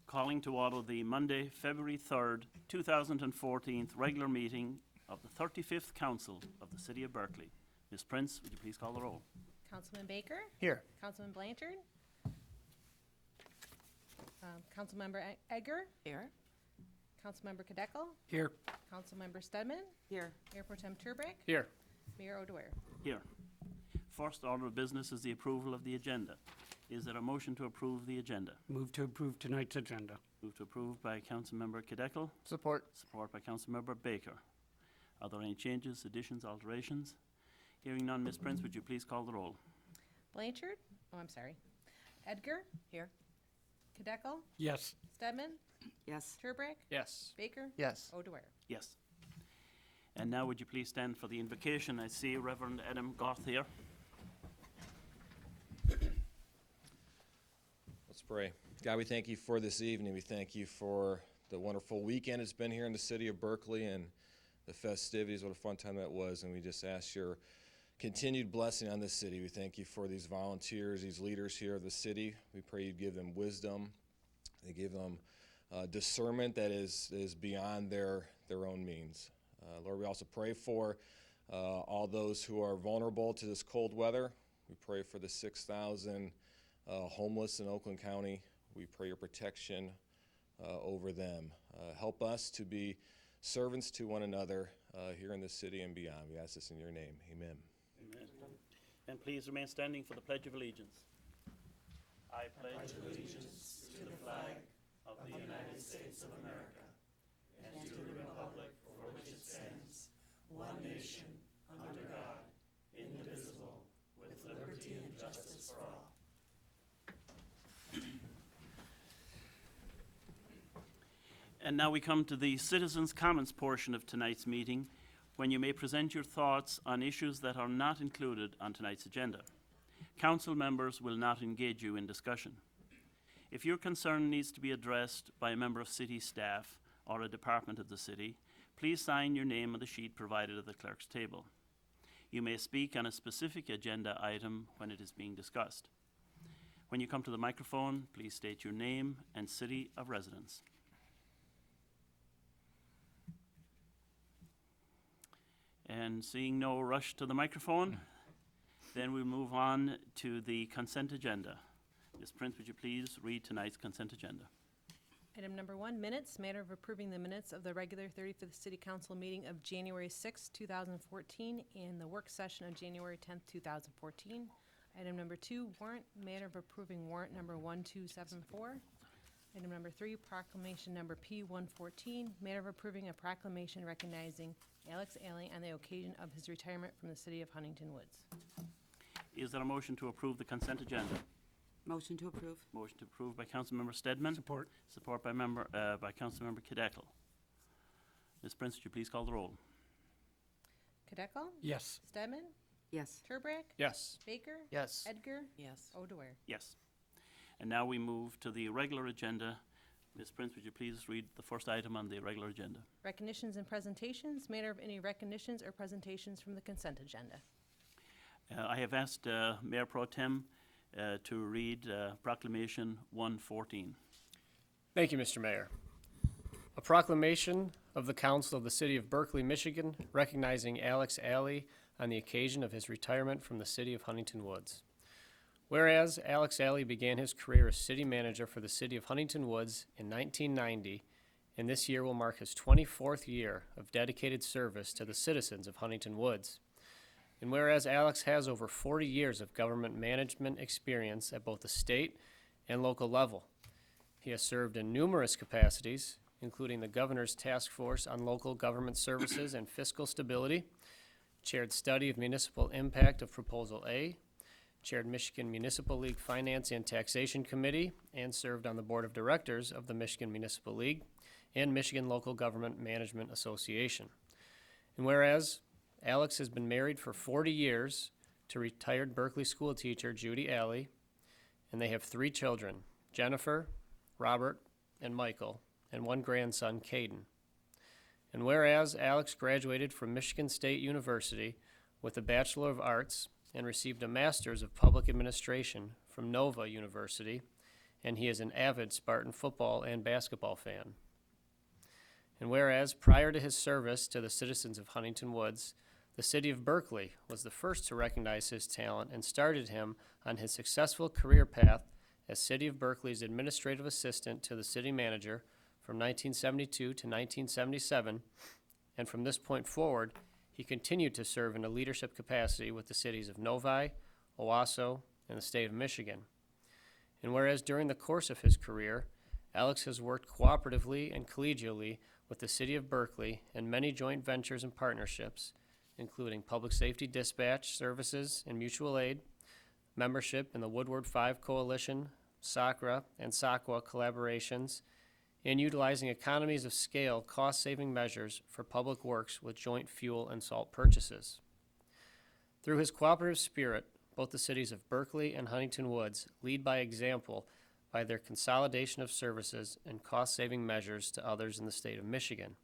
calling to order the Monday, February 3rd, 2014 regular meeting of the 35th Council of the City of Berkeley. Ms. Prince, would you please call the roll? Councilman Baker? Here. Councilman Blanchard? Councilmember Egger? Here. Councilmember Kadekel? Here. Councilmember Stedman? Here. Mayor Pro Tem Turbrack? Here. Mayor O'Dwyer? Here. First order of business is the approval of the agenda. Is there a motion to approve the agenda? Move to approve tonight's agenda. Move to approve by Councilmember Kadekel, Support. support by Councilmember Baker. Are there any changes, additions, alterations? Hearing none, Ms. Prince, would you please call the roll? Blanchard? Oh, I'm sorry. Edgar? Here. Kadekel? Yes. Stedman? Yes. Turbrack? Yes. Baker? Yes. O'Dwyer? Yes. And now would you please stand for the invocation? I see Reverend Adam Goth here. Let's pray. God, we thank you for this evening. We thank you for the wonderful weekend it's been here in the city of Berkeley and the festivities. What a fun time that was. And we just ask your continued blessing on this city. We thank you for these volunteers, these leaders here of the city. We pray you give them wisdom. They give them discernment that is beyond their own means. Lord, we also pray for all those who are vulnerable to this cold weather. We pray for the 6,000 homeless in Oakland County. We pray your protection over them. Help us to be servants to one another here in the city and beyond. We ask this in your name. Amen. Amen. And please remain standing for the Pledge of Allegiance. I pledge allegiance to the flag of the United States of America and to the republic for which it stands, one nation, under God, indivisible, with liberty and justice for all. And now we come to the citizens' comments portion of tonight's meeting, when you may present your thoughts on issues that are not included on tonight's agenda. Council members will not engage you in discussion. If your concern needs to be addressed by a member of city staff or a department of the city, please sign your name on the sheet provided at the clerk's table. You may speak on a specific agenda item when it is being discussed. When you come to the microphone, please state your name and city of residence. And seeing no rush to the microphone, then we move on to the consent agenda. Ms. Prince, would you please read tonight's consent agenda? Item number 1, minutes. Matter of approving the minutes of the regular 35th City Council meeting of January 6, 2014, and the work session of January 10, 2014. Item number 2, warrant. Matter of approving warrant number 1274. Item number 3, proclamation number P114. Matter of approving a proclamation recognizing Alex Alley on the occasion of his retirement from the city of Huntington Woods. Is there a motion to approve the consent agenda? Motion to approve. Motion to approve by Councilmember Stedman. Support. Support by Councilmember Kadekel. Ms. Prince, would you please call the roll? Kadekel? Yes. Stedman? Yes. Turbrack? Yes. Baker? Yes. Edgar? Yes. O'Dwyer? Yes. And now we move to the regular agenda. Ms. Prince, would you please read the first item on the regular agenda? Recognitions and presentations. Matter of any recognitions or presentations from the consent agenda. I have asked Mayor Pro Tem to read Proclamation 114. Thank you, Mr. Mayor. A proclamation of the Council of the City of Berkeley, Michigan, recognizing Alex Alley on the occasion of his retirement from the City of Huntington Woods. Whereas Alex Alley began his career as city manager for the City of Huntington Woods in 1990, and this year will mark his 24th year of dedicated service to the citizens of Huntington Woods. And whereas Alex has over 40 years of government management experience at both the state and local level, he has served in numerous capacities, including the Governor's Task Force on Local Government Services and Fiscal Stability, chaired study of municipal impact of Proposal A, chaired Michigan Municipal League Finance and Taxation Committee, and served on the Board of Directors of the Michigan Municipal League and Michigan Local Government Management Association. And whereas Alex has been married for 40 years to retired Berkeley school teacher Judy Alley, and they have 3 children, Jennifer, Robert, and Michael, and 1 grandson, Caden. And whereas Alex graduated from Michigan State University with a Bachelor of Arts and received a Master's of Public Administration from Nova University, and he is an avid Spartan football and basketball fan. And whereas prior to his service to the citizens of Huntington Woods, the city of Berkeley was the first to recognize his talent and started him on his successful career path as City of Berkeley's administrative assistant to the city manager from 1972 to 1977, and from this point forward, he continued to serve in a leadership capacity with the cities of Novi, Owasso, and the state of Michigan. And whereas during the course of his career, Alex has worked cooperatively and collegially with the City of Berkeley in many joint ventures and partnerships, including public safety dispatch services and mutual aid, membership in the Woodward 5 Coalition, SACRA, and SACWA collaborations, and utilizing economies of scale cost-saving measures for public works with joint fuel and salt purchases. Through his cooperative spirit, both the cities of Berkeley and Huntington Woods lead by example by their consolidation of services and cost-saving measures to others in the state of Michigan.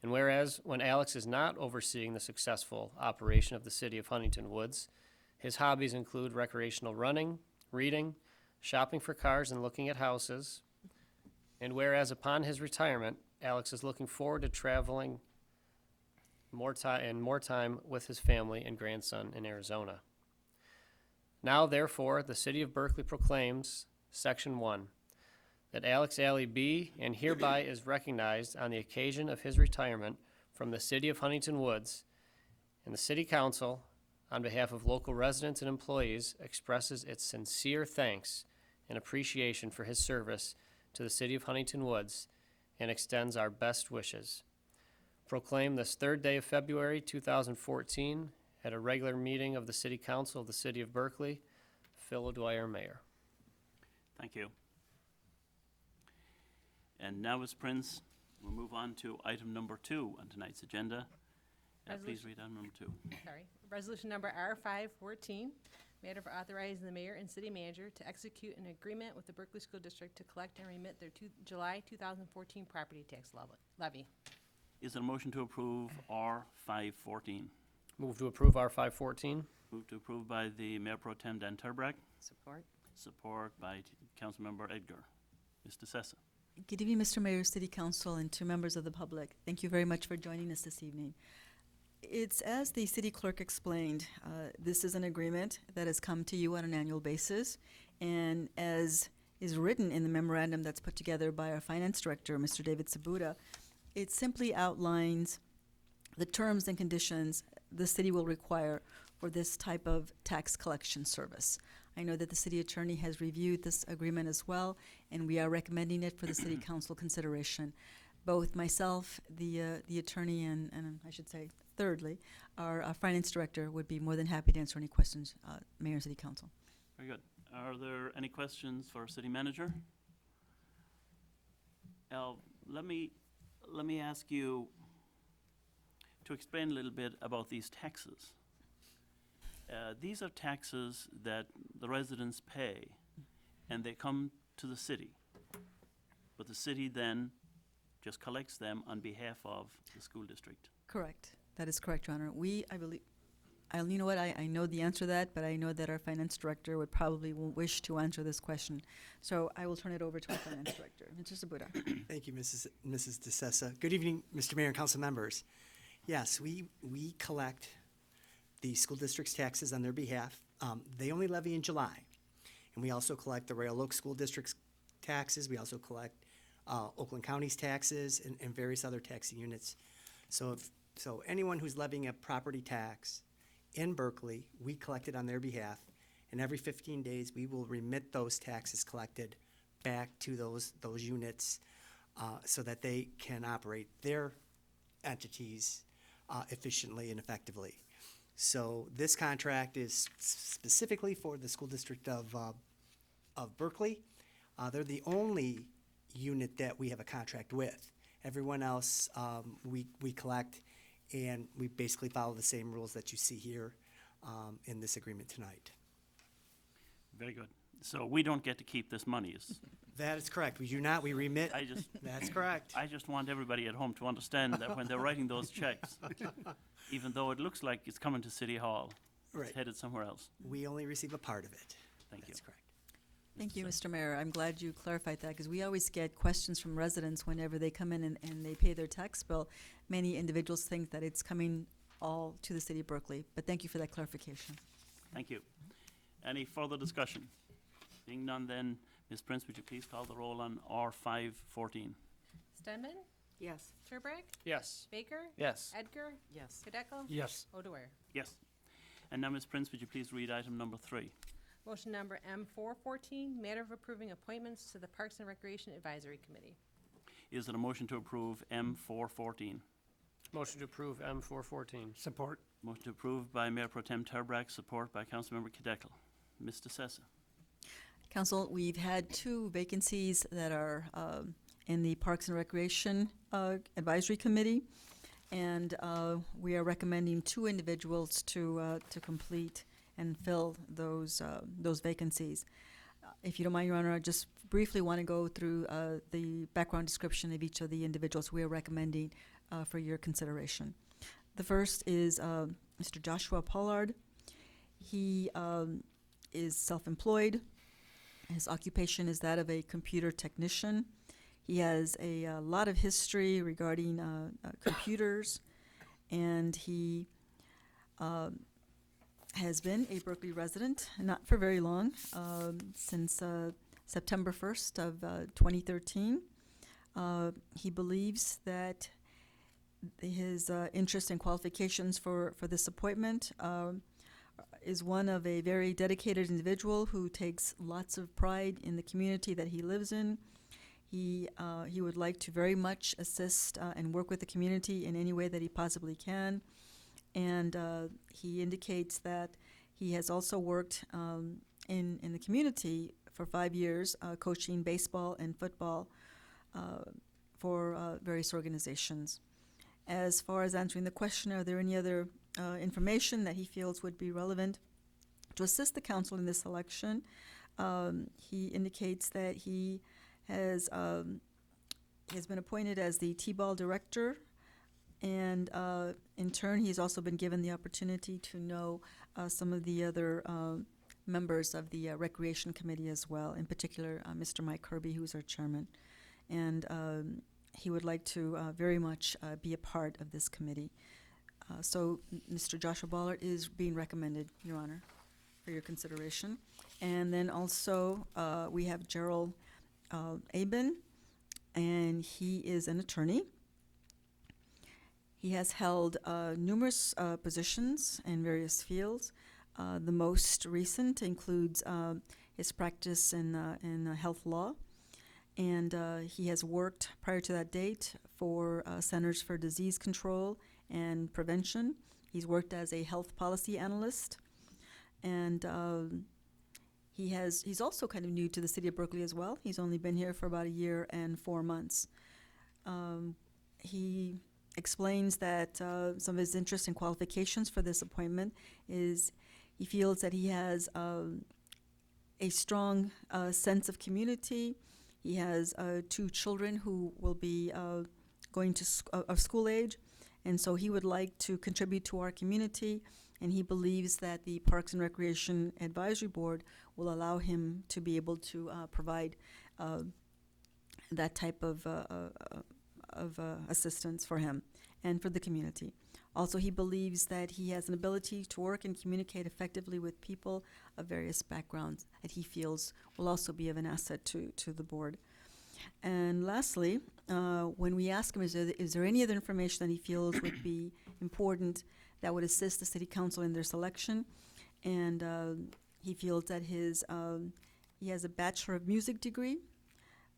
And whereas when Alex is not overseeing the successful operation of the city of Huntington Woods, his hobbies include recreational running, reading, shopping for cars and looking at houses. And whereas upon his retirement, Alex is looking forward to traveling more time with his family and grandson in Arizona. Now, therefore, the City of Berkeley proclaims, Section 1, that Alex Alley be and hereby is recognized on the occasion of his retirement from the City of Huntington Woods, and the City Council, on behalf of local residents and employees, expresses its sincere thanks and appreciation for his service to the City of Huntington Woods and extends our best wishes. Proclaim this 3rd day of February 2014 at a regular meeting of the City Council of the City of Berkeley. Phil O'Dwyer, Mayor. Thank you. And now, Ms. Prince, we'll move on to item number 2 on tonight's agenda. Please read item number 2. Sorry. Resolution number R514, matter for authorizing the mayor and city manager to execute an agreement with the Berkeley School District to collect and remit their July 2014 property tax levy. Is there a motion to approve R514? Move to approve R514. Moved to approve by the Mayor Pro Tem Dan Turbrack, Support? support by Councilmember Edgar. Ms. DeSessa. Good evening, Mr. Mayor, City Council, and to members of the public. Thank you very much for joining us this evening. It's as the city clerk explained, this is an agreement that has come to you on an annual basis, and as is written in the memorandum that's put together by our finance director, Mr. David Sabuda, it simply outlines the terms and conditions the city will require for this type of tax collection service. I know that the city attorney has reviewed this agreement as well, and we are recommending it for the city council consideration. Both myself, the attorney, and I should say, thirdly, our finance director would be more than happy to answer any questions, Mayor and City Council. Very good. Are there any questions for our city manager? Al, let me ask you to explain a little bit about these taxes. These are taxes that the residents pay, and they come to the city. But the city then just collects them on behalf of the school district. Correct. That is correct, Your Honor. I believe, you know what, I know the answer to that, but I know that our finance director would probably wish to answer this question. So I will turn it over to our finance director. Mr. Sabuda. Thank you, Mrs. DeSessa. Good evening, Mr. Mayor and council members. Yes, we collect the school district's taxes on their behalf. They only levy in July. And we also collect the Royal Oak School District's taxes. We also collect Oakland County's taxes and various other taxing units. So anyone who's levying a property tax in Berkeley, we collect it on their behalf. And every 15 days, we will remit those taxes collected back to those units so that they can operate their entities efficiently and effectively. So this contract is specifically for the school district of Berkeley. They're the only unit that we have a contract with. Everyone else we collect, and we basically follow the same rules that you see here in this agreement tonight. Very good. So we don't get to keep this money. That is correct. We do not. We remit. That's correct. I just want everybody at home to understand that when they're writing those checks, even though it looks like it's coming to City Hall, Right. it's headed somewhere else. We only receive a part of it. Thank you. That's correct. Thank you, Sessions. Mr. Mayor. I'm glad you clarified that, because we always get questions from residents whenever they come in and they pay their tax bill. Many individuals think that it's coming all to the city of Berkeley, but thank you for that clarification. Thank you. Any further discussion? Being none, then, Ms. Prince, would you please call the roll on R514? Stedman? Yes. Turbrack? Yes. Baker? Yes. Edgar? Yes. Kadeco? Yes. O'Dwyer. Yes. And now, Ms. Prince, would you please read item number 3? Motion number M414, matter of approving appointments to the Parks and Recreation Advisory Committee. Is there a motion to approve M414? Motion to approve M414. Support. Motion approved by Mayor Pro Tem Turbrack, support by Councilmember Kadeco. Ms. DeSessa. Council, we've had 2 vacancies that are in the Parks and Recreation Advisory Committee, and we are recommending 2 individuals to complete and fill those vacancies. If you don't mind, Your Honor, I just briefly want to go through the background description of each of the individuals we are recommending for your consideration. The first is Mr. Joshua Pollard. He is self-employed. His occupation is that of a computer technician. He has a lot of history regarding computers, and he has been a Berkeley resident, not for very long, since September 1st of 2013. He believes that his interest and qualifications for this appointment is one of a very dedicated individual who takes lots of pride in the community that he lives in. He would like to very much assist and work with the community in any way that he possibly can. And he indicates that he has also worked in the community for 5 years, coaching baseball and football for various organizations. As far as answering the question, are there any other information that he feels would be relevant to assist the council in this election? He indicates that he has been appointed as the T-ball director, and in turn, he's also been given the opportunity to know some of the other members of the Recreation Committee as well, in particular, Mr. Mike Kirby, who's our chairman. And he would like to very much be a part of this committee. So Mr. Joshua Ballard is being recommended, Your Honor, for your consideration. And then also, we have Gerald Aben, and he is an attorney. He has held numerous positions in various fields. The most recent includes his practice in health law, and he has worked prior to that date for Centers for Disease Control and Prevention. He's worked as a health policy analyst, and he's also kind of new to the city of Berkeley as well. He's only been here for about 1 year and 4 months. He explains that some of his interests and qualifications for this appointment is he feels that he has a strong sense of community. He has 2 children who will be going to of school age, and so he would like to contribute to our community, and he believes that the Parks and Recreation Advisory Board will allow him to be able to provide that type of assistance for him and for the community. Also, he believes that he has an ability to work and communicate effectively with people of various backgrounds that he feels will also be of an asset to the board. And lastly, when we ask him, is there any other information that he feels would be important that would assist the city council in their selection? And he feels that he has a Bachelor of Music degree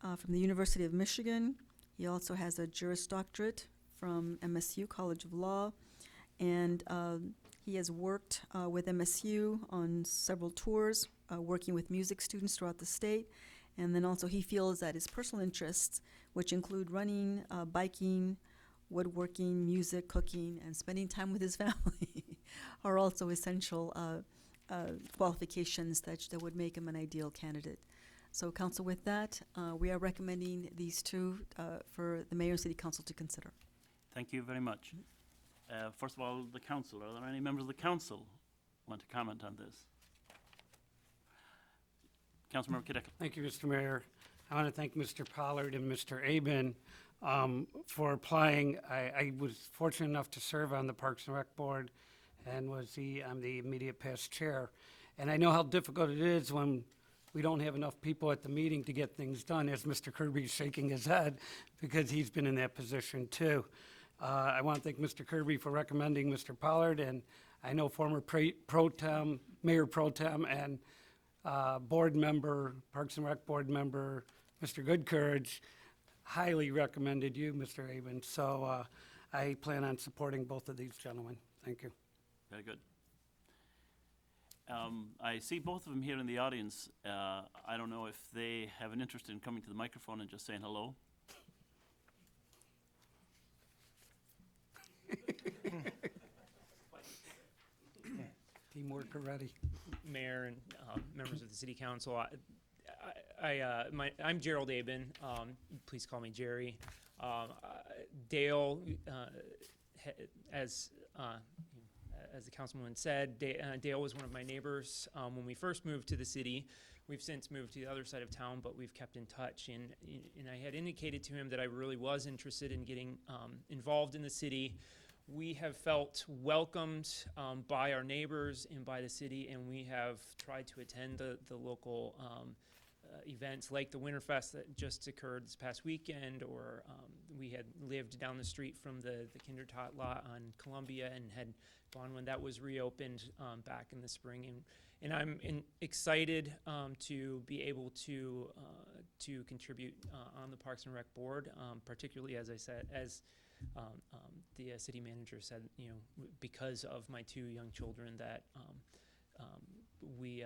from the University of Michigan. He also has a Juris Doctorate from MSU College of Law, and he has worked with MSU on several tours, working with music students throughout the state. And then also he feels that his personal interests, which include running, biking, woodworking, music, cooking, and spending time with his family, are also essential qualifications that would make him an ideal candidate. So, council, with that, we are recommending these 2 for the mayor and city council to consider. Thank you very much. First of all, the council. Are there any members of the council want to comment on this? Councilmember Cadeckel. Thank you, Mr. Mayor. I want to thank Mr. Pollard and Mr. Aben for applying. I was fortunate enough to serve on the Parks and Rec Board and I'm the immediate past chair. And I know how difficult it is when we don't have enough people at the meeting to get things done, as Mr. Kirby's shaking his head, because he's been in that position too. I want to thank Mr. Kirby for recommending Mr. Pollard, and I know former Mayor Pro Tem and board member, Parks and Rec Board member, Mr. Goodcourage, highly recommended you, Mr. Aben. So I plan on supporting both of these gentlemen. Thank you. Very good. I see both of them here in the audience. I don't know if they have an interest in coming to the microphone and just saying hello. Teamwork already. Mayor and members of the City Council. I'm Gerald Aben. Please call me Jerry. Dale, as the councilwoman said, Dale was one of my neighbors when we first moved to the city. We've since moved to the other side of town, but we've kept in touch. And I had indicated to him that I really was interested in getting involved in the city. We have felt welcomed by our neighbors and by the city, and we have tried to attend the local events like the Winterfest that just occurred this past weekend, or we had lived down the street from the Kindertot lot on Columbia and had gone when that was reopened back in the spring. And I'm excited to be able to contribute on the Parks and Rec Board, particularly, as I said, as the city manager said, because of my two young children that we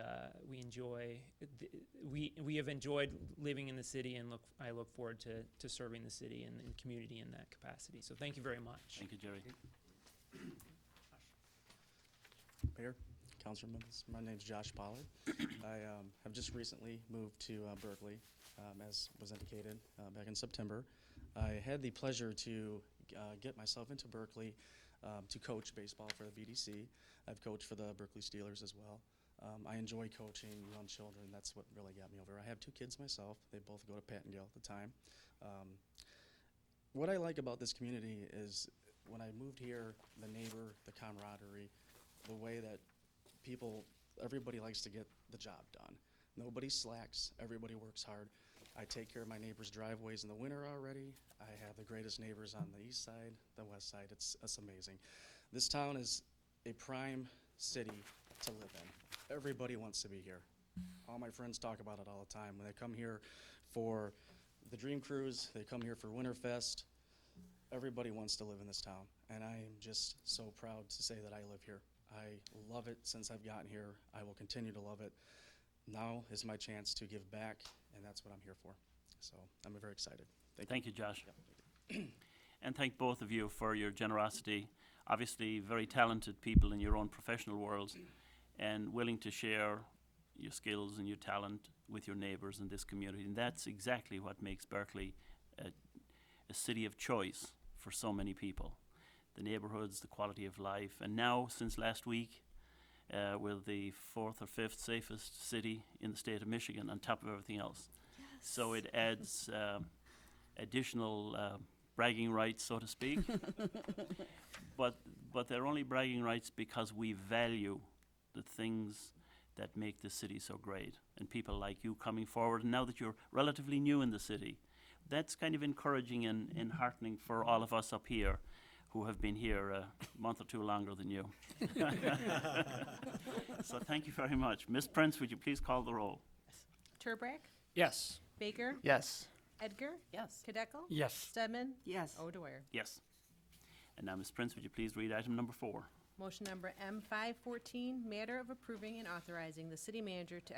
have enjoyed living in the city, and I look forward to serving the city and the community in that capacity. So thank you very much. Thank you, Jerry. Mayor, council members, my name's Josh Pollard. I have just recently moved to Berkeley, as was indicated back in September. I had the pleasure to get myself into Berkeley to coach baseball for the BDC. I've coached for the Berkeley Steelers as well. I enjoy coaching young children. That's what really got me over. I have two kids myself. They both go to Pattengale at the time. What I like about this community is when I moved here, the neighbor, the camaraderie, the way that everybody likes to get the job done. Nobody slacks, everybody works hard. I take care of my neighbors' driveways in the winter already. I have the greatest neighbors on the east side, the west side. It's amazing. This town is a prime city to live in. Everybody wants to be here. All my friends talk about it all the time. When they come here for the Dream Cruise, they come here for Winterfest. Everybody wants to live in this town, and I am just so proud to say that I live here. I love it since I've gotten here. I will continue to love it. Now is my chance to give back, and that's what I'm here for. So I'm very excited. Thank you, Josh. And thank both of you for your generosity. Obviously, very talented people in your own professional worlds, and willing to share your skills and your talent with your neighbors in this community. And that's exactly what makes Berkeley a city of choice for so many people. The neighborhoods, the quality of life, and now, since last week, we're the 4th or 5th safest city in the state of Michigan, on top of everything else. Yes. So it adds additional bragging rights, so to speak. But they're only bragging rights because we value the things that make the city so great, and people like you coming forward. And now that you're relatively new in the city, that's kind of encouraging and heartening for all of us up here who have been here a month or two longer than you. So thank you very much. Ms. Prince, would you please call the roll? Turbrack, Yes. Baker, Yes. Edgar, Yes. Kadeco, Yes. Stedman, Yes. O'Dwyer. Yes. And now, Ms. Prince, would you please read item number 4? Motion number M514, matter of approving and authorizing the city manager to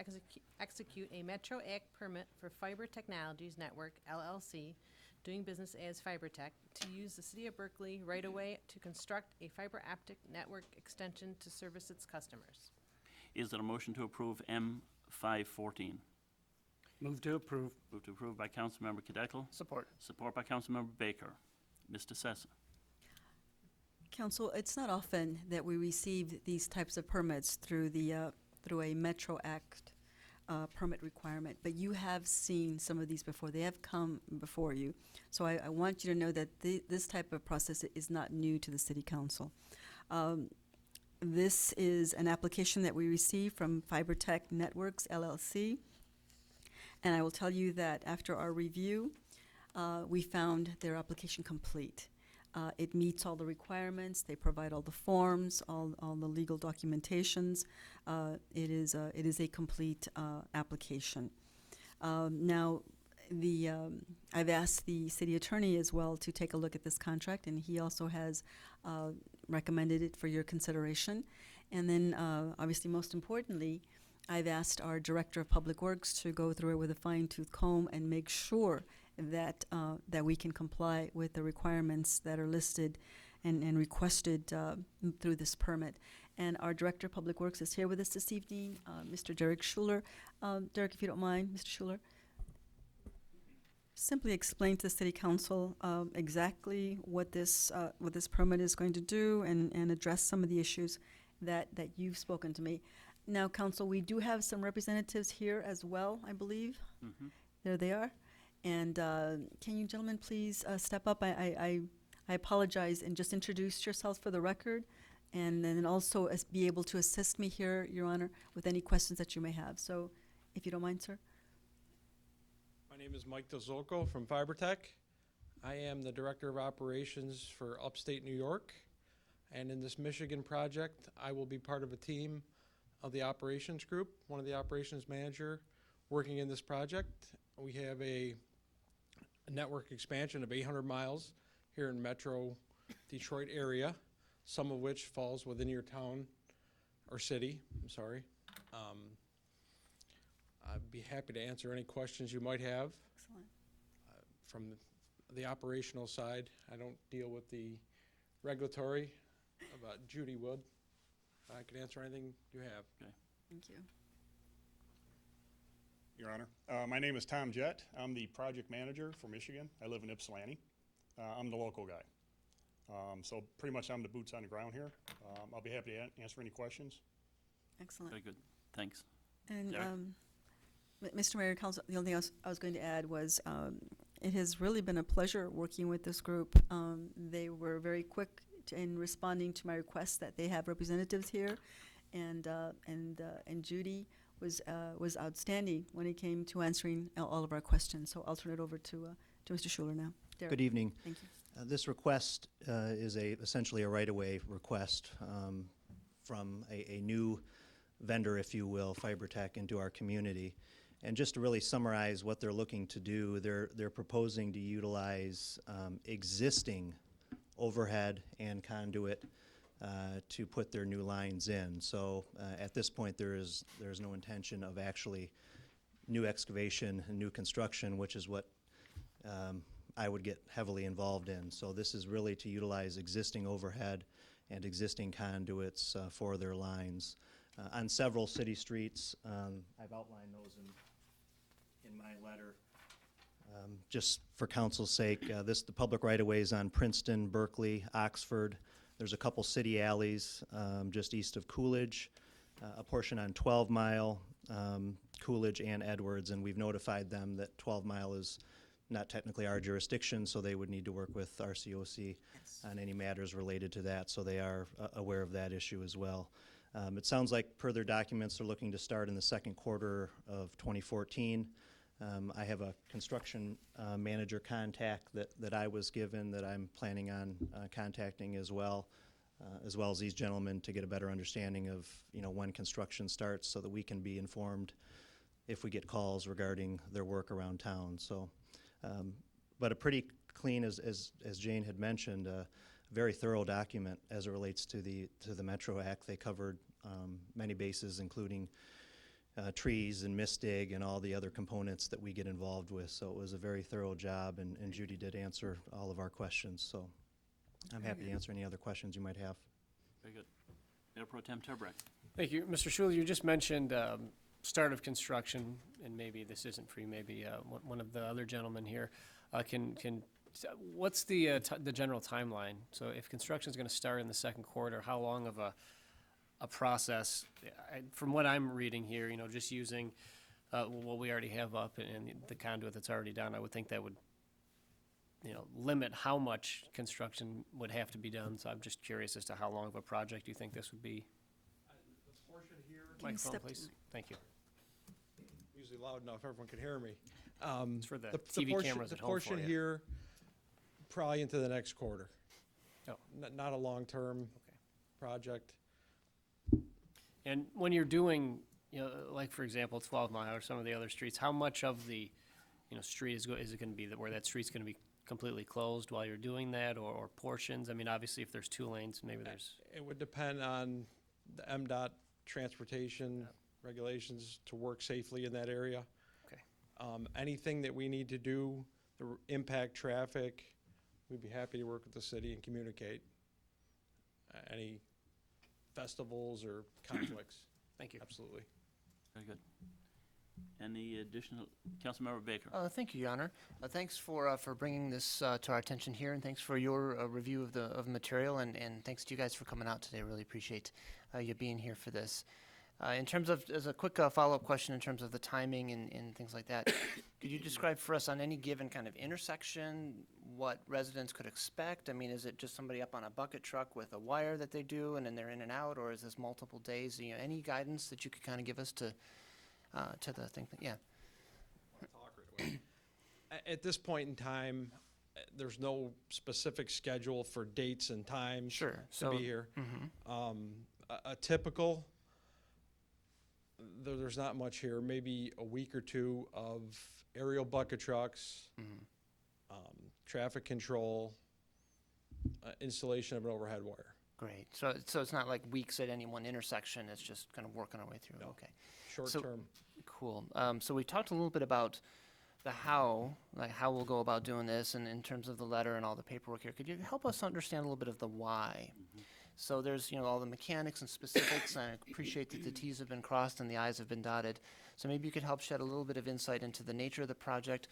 execute a Metro Act permit for Fiber Technologies Network LLC, doing business as FiberTech, to use the City of Berkeley right-of-way to construct a fiber optic network extension to service its customers. Is there a motion to approve M514? Move to approve. Move to approve by Councilmember Kadekel, Support. support by Councilmember Baker. Ms. DeSessa. Council, it's not often that we receive these types of permits through a Metro Act permit requirement, but you have seen some of these before. They have come before you. So I want you to know that this type of process is not new to the City Council. This is an application that we received from FiberTech Networks LLC. And I will tell you that after our review, we found their application complete. It meets all the requirements. They provide all the forms, all the legal documentations. It is a complete application. Now, I've asked the city attorney as well to take a look at this contract, and he also has recommended it for your consideration. And then, obviously, most importantly, I've asked our Director of Public Works to go through it with a fine-tooth comb and make sure that we can comply with the requirements that are listed and requested through this permit. And our Director of Public Works is here with us this evening, Mr. Derek Schuler. Derek, if you don't mind, Mr. Schuler, simply explain to the City Council exactly what this permit is going to do and address some of the issues that you've spoken to me. Now, Council, we do have some representatives here as well, I believe. Mhm. There they are. And can you gentlemen please step up? I apologize, and just introduce yourselves for the record, and then also be able to assist me here, Your Honor, with any questions that you may have. So, if you don't mind, sir. My name is Mike Dozolko from FiberTech. I am the Director of Operations for Upstate New York. And in this Michigan project, I will be part of a team of the operations group, one of the operations manager working in this project. We have a network expansion of 800 miles here in Metro Detroit area, some of which falls within your town or city, I'm sorry. I'd be happy to answer any questions you might have. Excellent. From the operational side, I don't deal with the regulatory, but Judy would. I could answer anything you have. Thank you. Your Honor. My name is Tom Jett. I'm the project manager for Michigan. I live in Ypsilanti. I'm the local guy. So pretty much I'm the boots on the ground here. I'll be happy to answer any questions. Excellent. Very good. Thanks. And Derek? Mr. Mayor, Council, the only thing I was going to add was it has really been a pleasure working with this group. They were very quick in responding to my request that they have representatives here, and Judy was outstanding when it came to answering all of our questions. So I'll turn it over to Mr. Schuler now. Derek. Good evening. Thank you. This request is essentially a right-of-way request from a new vendor, if you will, FiberTech, into our community. And just to really summarize what they're looking to do, they're proposing to utilize existing overhead and conduit to put their new lines in. So at this point, there's no intention of actually new excavation and new construction, which is what I would get heavily involved in. So this is really to utilize existing overhead and existing conduits for their lines. On several city streets, I've outlined those in my letter. Just for council's sake, the public right-of-way is on Princeton, Berkeley, Oxford. There's a couple city alleys just east of Coolidge, a portion on 12 Mile, Coolidge and Edwards, and we've notified them that 12 Mile is not technically our jurisdiction, so they would need to work with RCOC on any matters related to that, so they are aware of that issue as well. It sounds like per their documents, they're looking to start in the second quarter of 2014. I have a construction manager contact that I was given that I'm planning on contacting as well as these gentlemen to get a better understanding of when construction starts so that we can be informed if we get calls regarding their work around town. So, but a pretty clean, as Jane had mentioned, a very thorough document as it relates to the Metro Act. They covered many bases, including trees and mistig and all the other components that we get involved with. So it was a very thorough job, and Judy did answer all of our questions. So I'm happy to answer any other questions you might have. Very good. Mayor Pro Tem Turbrack. Thank you. Mr. Schuler, you just mentioned start of construction, and maybe this isn't for you, maybe one of the other gentlemen here what's the general timeline? So if construction is going to start in the second quarter, how long of a process? From what I'm reading here, just using what we already have up and the conduit that's already down, I would think that would, limit how much construction would have to be done. So I'm just curious as to how long of a project you think this would be. The portion here, Can you Microphone, step please. Thank you. usually loud enough, everyone can hear me. It's for the TV portion- cameras at The home for portion you. here, probably into the next quarter. Oh. Not a long-term project. And when you're doing, like for example, 12 Mile or some of the other streets, how much of the, street is it going to be where that street's going to be completely closed while you're doing that, or portions? I mean, obviously, if there's 2 lanes, maybe there's. It would depend on the MDOT transportation regulations to work safely in that area. Okay. Anything that we need to do to impact traffic, we'd be happy to work with the city and communicate. Any festivals or conflicts, Thank you. absolutely. Very good. Any additional, Councilmember Baker? Thank you, Your Honor. Thanks for bringing this to our attention here, and thanks for your review of the material, and thanks to you guys for coming out today. Really appreciate you being here for this. In terms of, as a quick follow-up question in terms of the timing and things like that, could you describe for us on any given kind of intersection what residents could expect? I mean, is it just somebody up on a bucket truck with a wire that they do and then they're in and out, or is this multiple days? Any guidance that you could kind of give us to the thing? Yeah. At this point in time, there's no specific schedule for dates and times Sure. to be here. A typical, there's not much here, maybe a week or 2 of aerial bucket trucks, traffic control, installation of an overhead wire. Great. So it's not like weeks at any one intersection. It's just kind of working our way through. No. Okay. Short So- term. Cool. So we talked a little bit about the how, like how we'll go about doing this, and in terms of the letter and all the paperwork here. Could you help us understand a little bit of the why? So there's, all the mechanics and specifics, and I appreciate that the T's have been crossed and the I's have been dotted. So maybe you could help shed a little bit of insight into the nature of the project,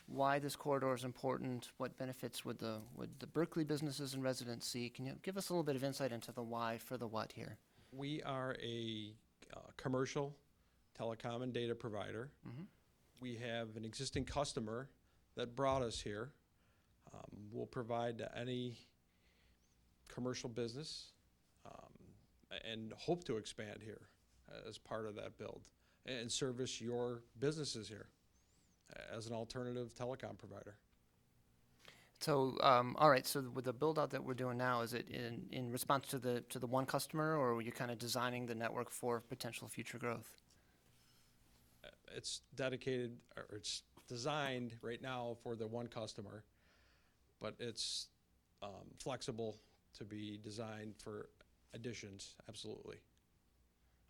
why this corridor is important, what benefits would the Berkeley businesses and residents see. Can you give us a little bit of insight into the why for the what here? We are a commercial telecom and data provider. We have an existing customer that brought us here. We'll provide to any commercial business and hope to expand here as part of that build and service your businesses here as an alternative telecom provider. So, all right, so with the build out that we're doing now, is it in response to the one customer, or are you kind of designing the network for potential future growth? It's dedicated, or it's designed right now for the one customer, but it's flexible to be designed for additions, absolutely.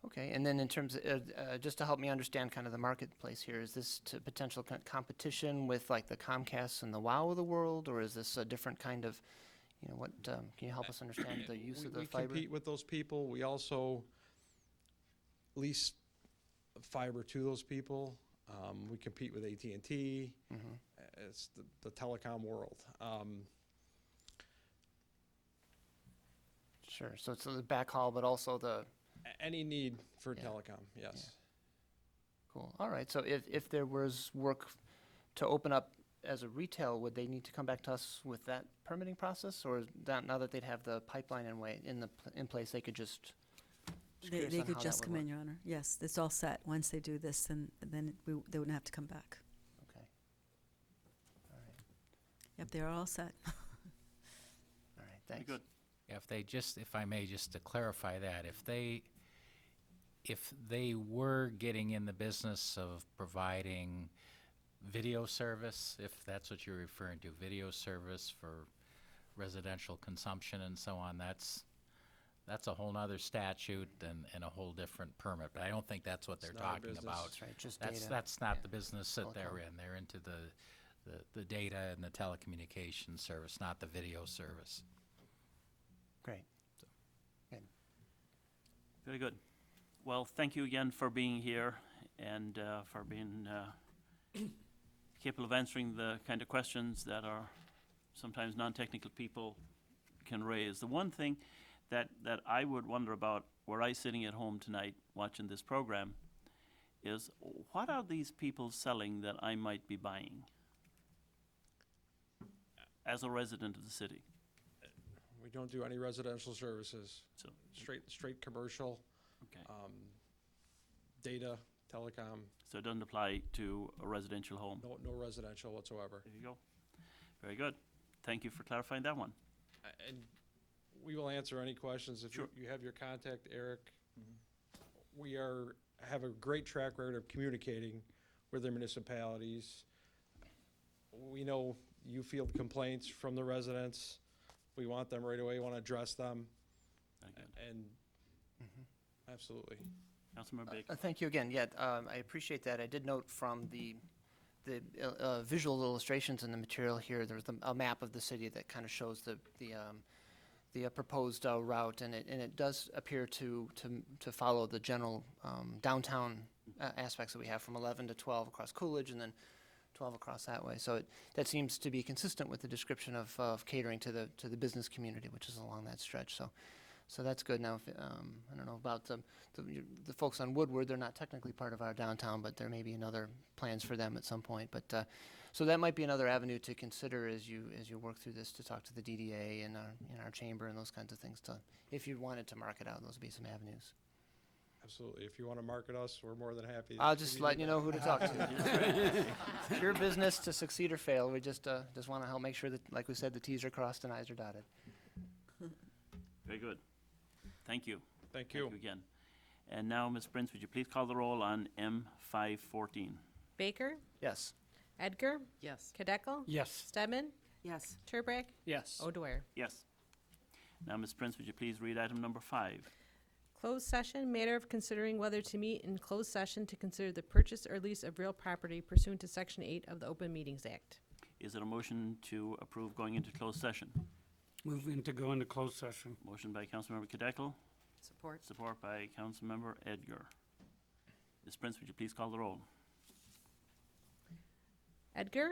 Okay, and then in terms of, just to help me understand kind of the marketplace here, is this to potential competition with like the Comcasts and the WOW of the world, or is this a different kind of, what, can you help us understand the use of the We fiber? compete with those people. We also lease fiber to those people. We compete with AT&T. It's the telecom world. Sure, so it's the backhaul, but also the, Any need for Yeah. telecom, yes. cool, all right, so if there was work to open up as a retail, would they need to come back to us with that permitting process, or that, now that they'd have the pipeline in place, they could just? curious They on could how just that come would in, Your Honor. Yes, it's all set. Once they do this, then they wouldn't have to come back. Okay. All right, Yep, they are all set. all right, Very thanks. good. If I may, just to clarify that, if they were getting in the business of providing video service, if that's what you're referring to, video service for residential consumption and so on, that's a whole nother statute and a whole different permit, but I don't think that's what they're It's not our talking business. about. That's right, just That's, data. that's not Yeah. the business that they're Telecom. in. They're into the data and the telecommunications service, not the video service. Great. Very good. Well, thank you again for being here and for being capable of answering the kind of questions that are sometimes non-technical people can raise. The one thing that I would wonder about, were I sitting at home tonight watching this program, is, what are these people selling that I might be buying as a resident of the city? We don't do any residential services, So, straight commercial, okay. data, telecom, So it doesn't apply to a residential home? no residential whatsoever. There you go. Very good. Thank you for clarifying that one. And we will answer any questions. If Sure. you have your contact, Eric. We have a great track record of communicating with the municipalities. We know you field complaints from the residents. We want them right away, want to address them, Very good. and absolutely. Councilmember Baker? Thank you again. Yeah, I appreciate that. I did note from the visual illustrations in the material here, there's a map of the city that kind of shows the proposed route, and it does appear to follow the general downtown aspects that we have from 11 to 12 across Coolidge, and then 12 across that way. So that seems to be consistent with the description of catering to the business community, which is along that stretch. So that's good. Now, I don't know about the folks on Woodward. They're not technically part of our downtown, but there may be another plans for them at some point. But so that might be another avenue to consider as you work through this, to talk to the DDA and our chamber and those kinds of things. If you wanted to mark it out, those would be some avenues. Absolutely. If you want to market us, we're more than happy. I'll just let you know who to talk to. It's your business to succeed or fail. We just want to help make sure that, like we said, the T's are crossed and I's are dotted. Very good. Thank you. Thank you. Thank you again. And now, Ms. Prince, would you please call the roll on M514? Baker? Yes. Edgar? Yes. Kadeco? Yes. Stedman? Yes. Turbrack? Yes. O'Dwyer? Yes. Now, Ms. Prince, would you please read item number 5? Closed session, matter of considering whether to meet in closed session to consider the purchase or lease of real property pursuant to Section 8 of the Open Meetings Act. Is it a motion to approve going into closed session? Moving to go into closed session. Motion by Councilmember Kadeco, Support. support by Councilmember Edgar. Ms. Prince, would you please call the roll? Edgar?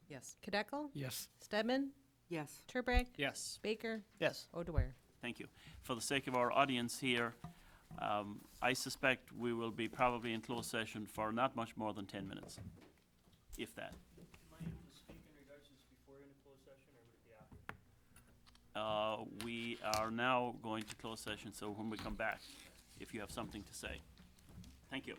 Yes. Kadeco? Yes. Stedman? Yes. Turbrack? Yes. Baker? Yes. O'Dwyer? Thank you. For the sake of our audience here, I suspect we will be probably in closed session for not much more than 10 minutes, if that. We are now going to close session, so when we come back, if you have something to say. Thank you.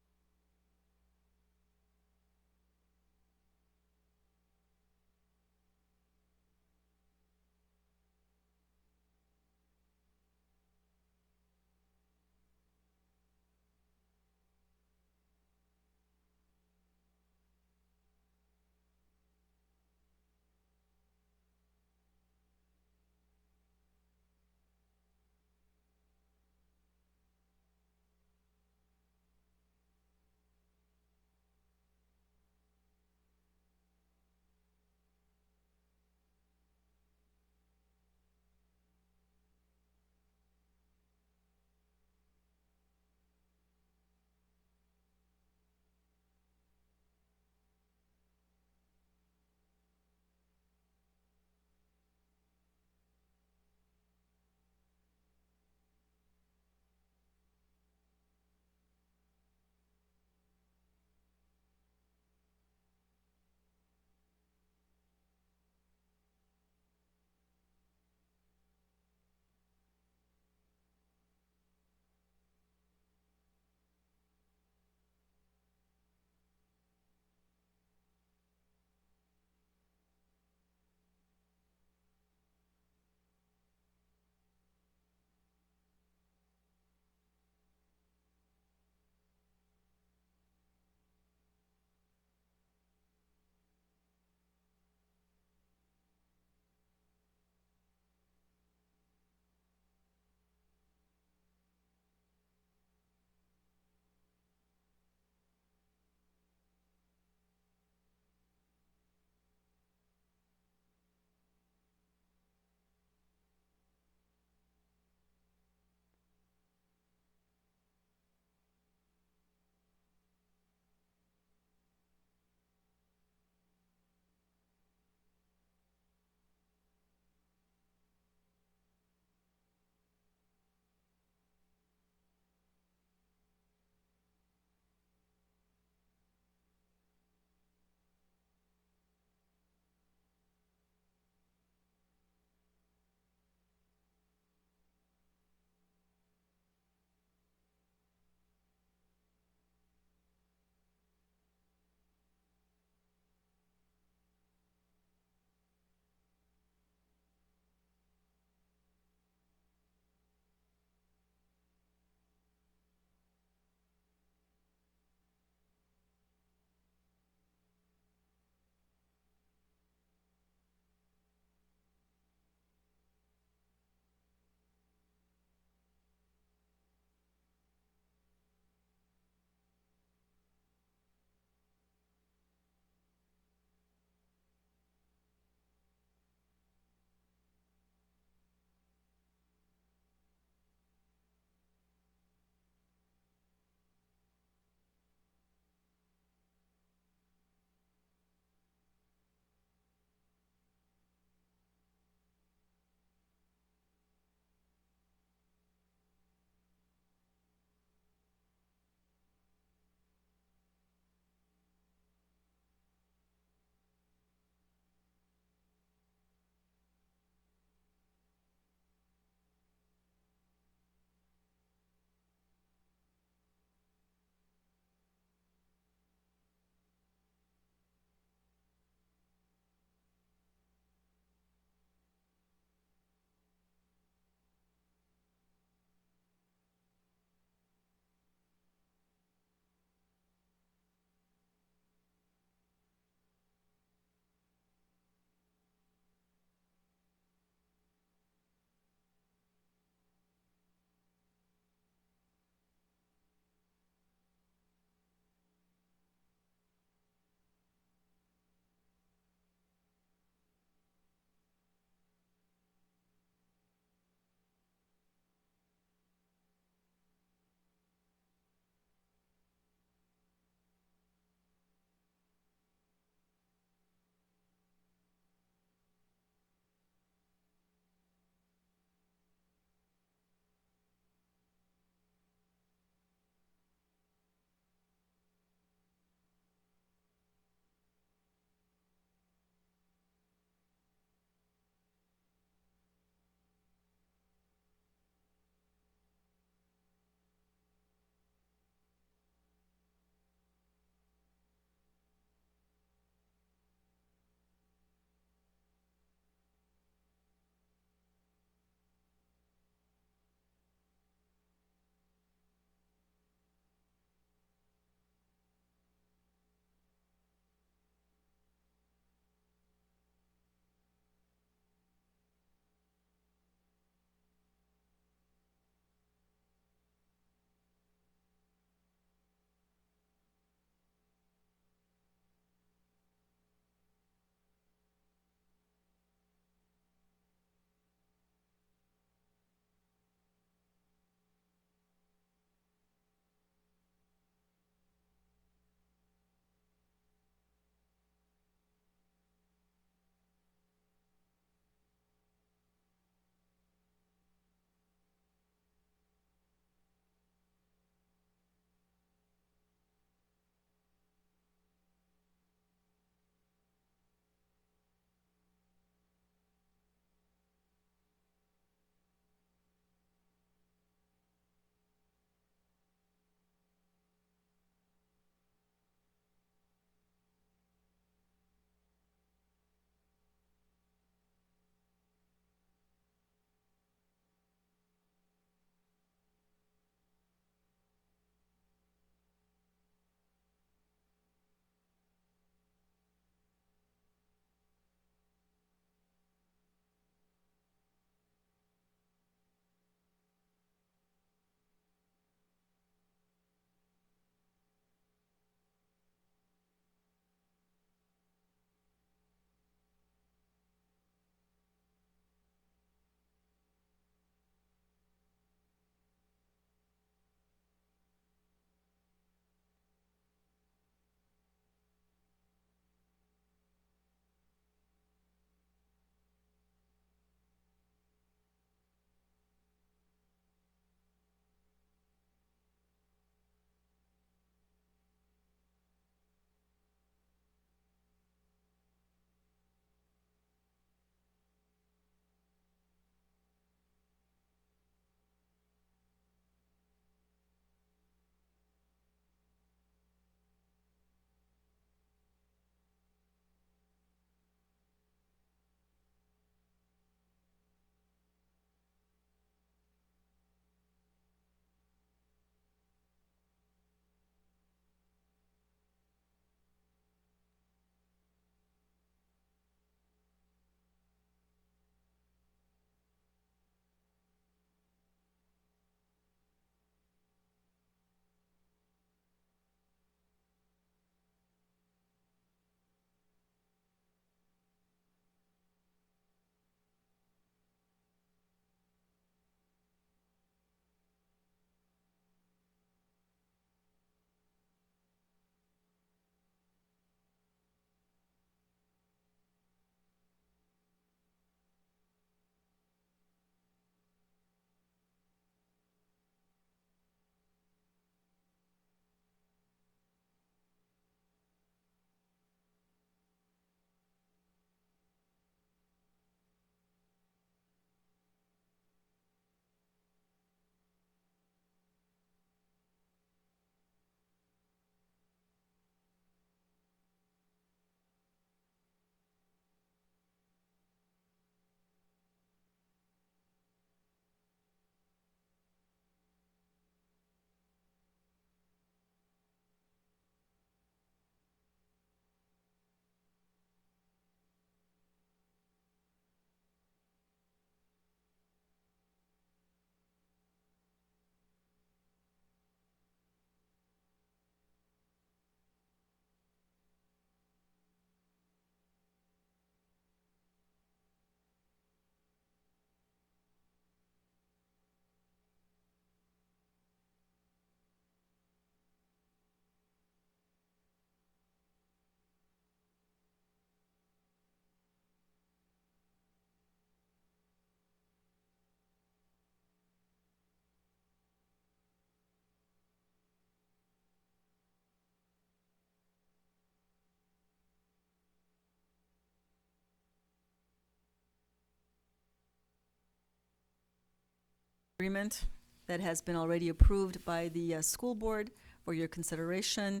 agreement that has been already approved by the school board for your consideration.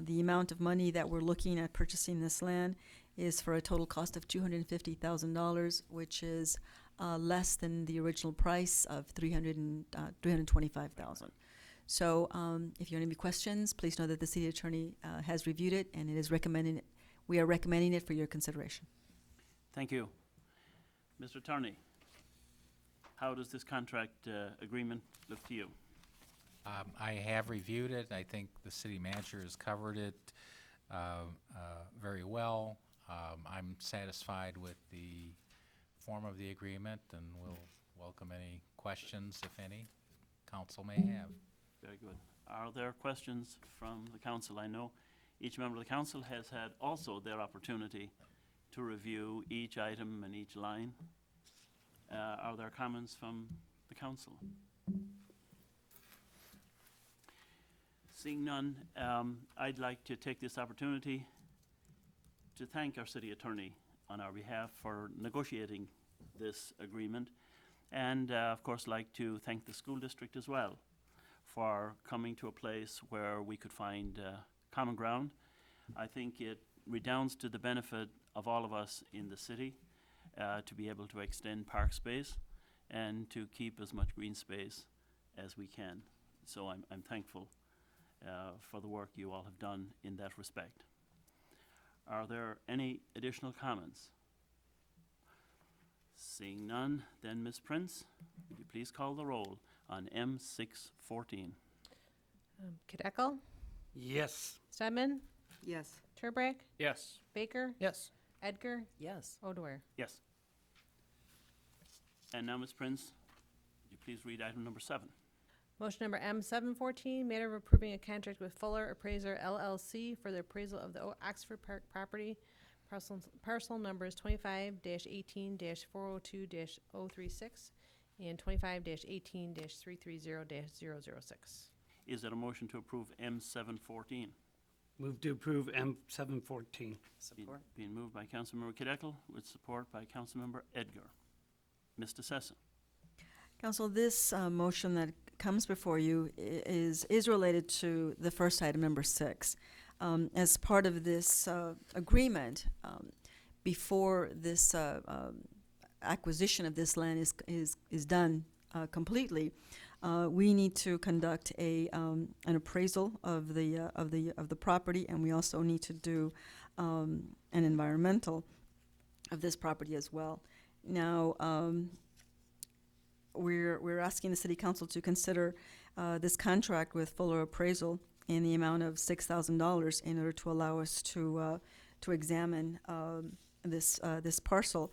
The amount of money that we're looking at purchasing this land is for a total cost of $250,000, which is less than the original price of $325,000. So if you have any questions, please know that the city attorney has reviewed it, and it is recommending. We are recommending it for your consideration. Thank you. Mr. Attorney, how does this contract agreement look to you? I have reviewed it. I think the city manager has covered it very well. I'm satisfied with the form of the agreement, and will welcome any questions, if any, council may have. Very good. Are there questions from the council? I know each member of the council has had also their opportunity to review each item and each line. Are there comments from the council? Seeing none, I'd like to take this opportunity to thank our city attorney on our behalf for negotiating this agreement, and of course like to thank the school district as well for coming to a place where we could find common ground. I think it redounds to the benefit of all of us in the city to be able to extend park space and to keep as much green space as we can. So I'm thankful for the work you all have done in that respect. Are there any additional comments? Seeing none, then Ms. Prince, would you please call the roll on M614? Kadeco? Yes. Stedman? Yes. Turbrack? Yes. Baker? Yes. Edgar? Yes. O'Dwyer? Yes. And now, Ms. Prince, would you please read item number 7? Motion number M714, matter of approving a contract with Fuller Appraiser LLC for the appraisal of the Oxford Park property. Parcel numbers 25-18-402-036 and 25-18-330-006. Is there a motion to approve M714? Move to approve M714. Support. Being moved by Councilmember Kadeco with support by Councilmember Edgar. Ms. DeSessa. Council, this motion that comes before you is related to the first item, number 6. As part of this agreement, before this acquisition of this land is done completely, we need to conduct an appraisal of the property, and we also need to do an environmental of this property as well. Now, we're asking the city council to consider this contract with Fuller Appraisal in the amount of $6,000 in order to allow us to examine this parcel.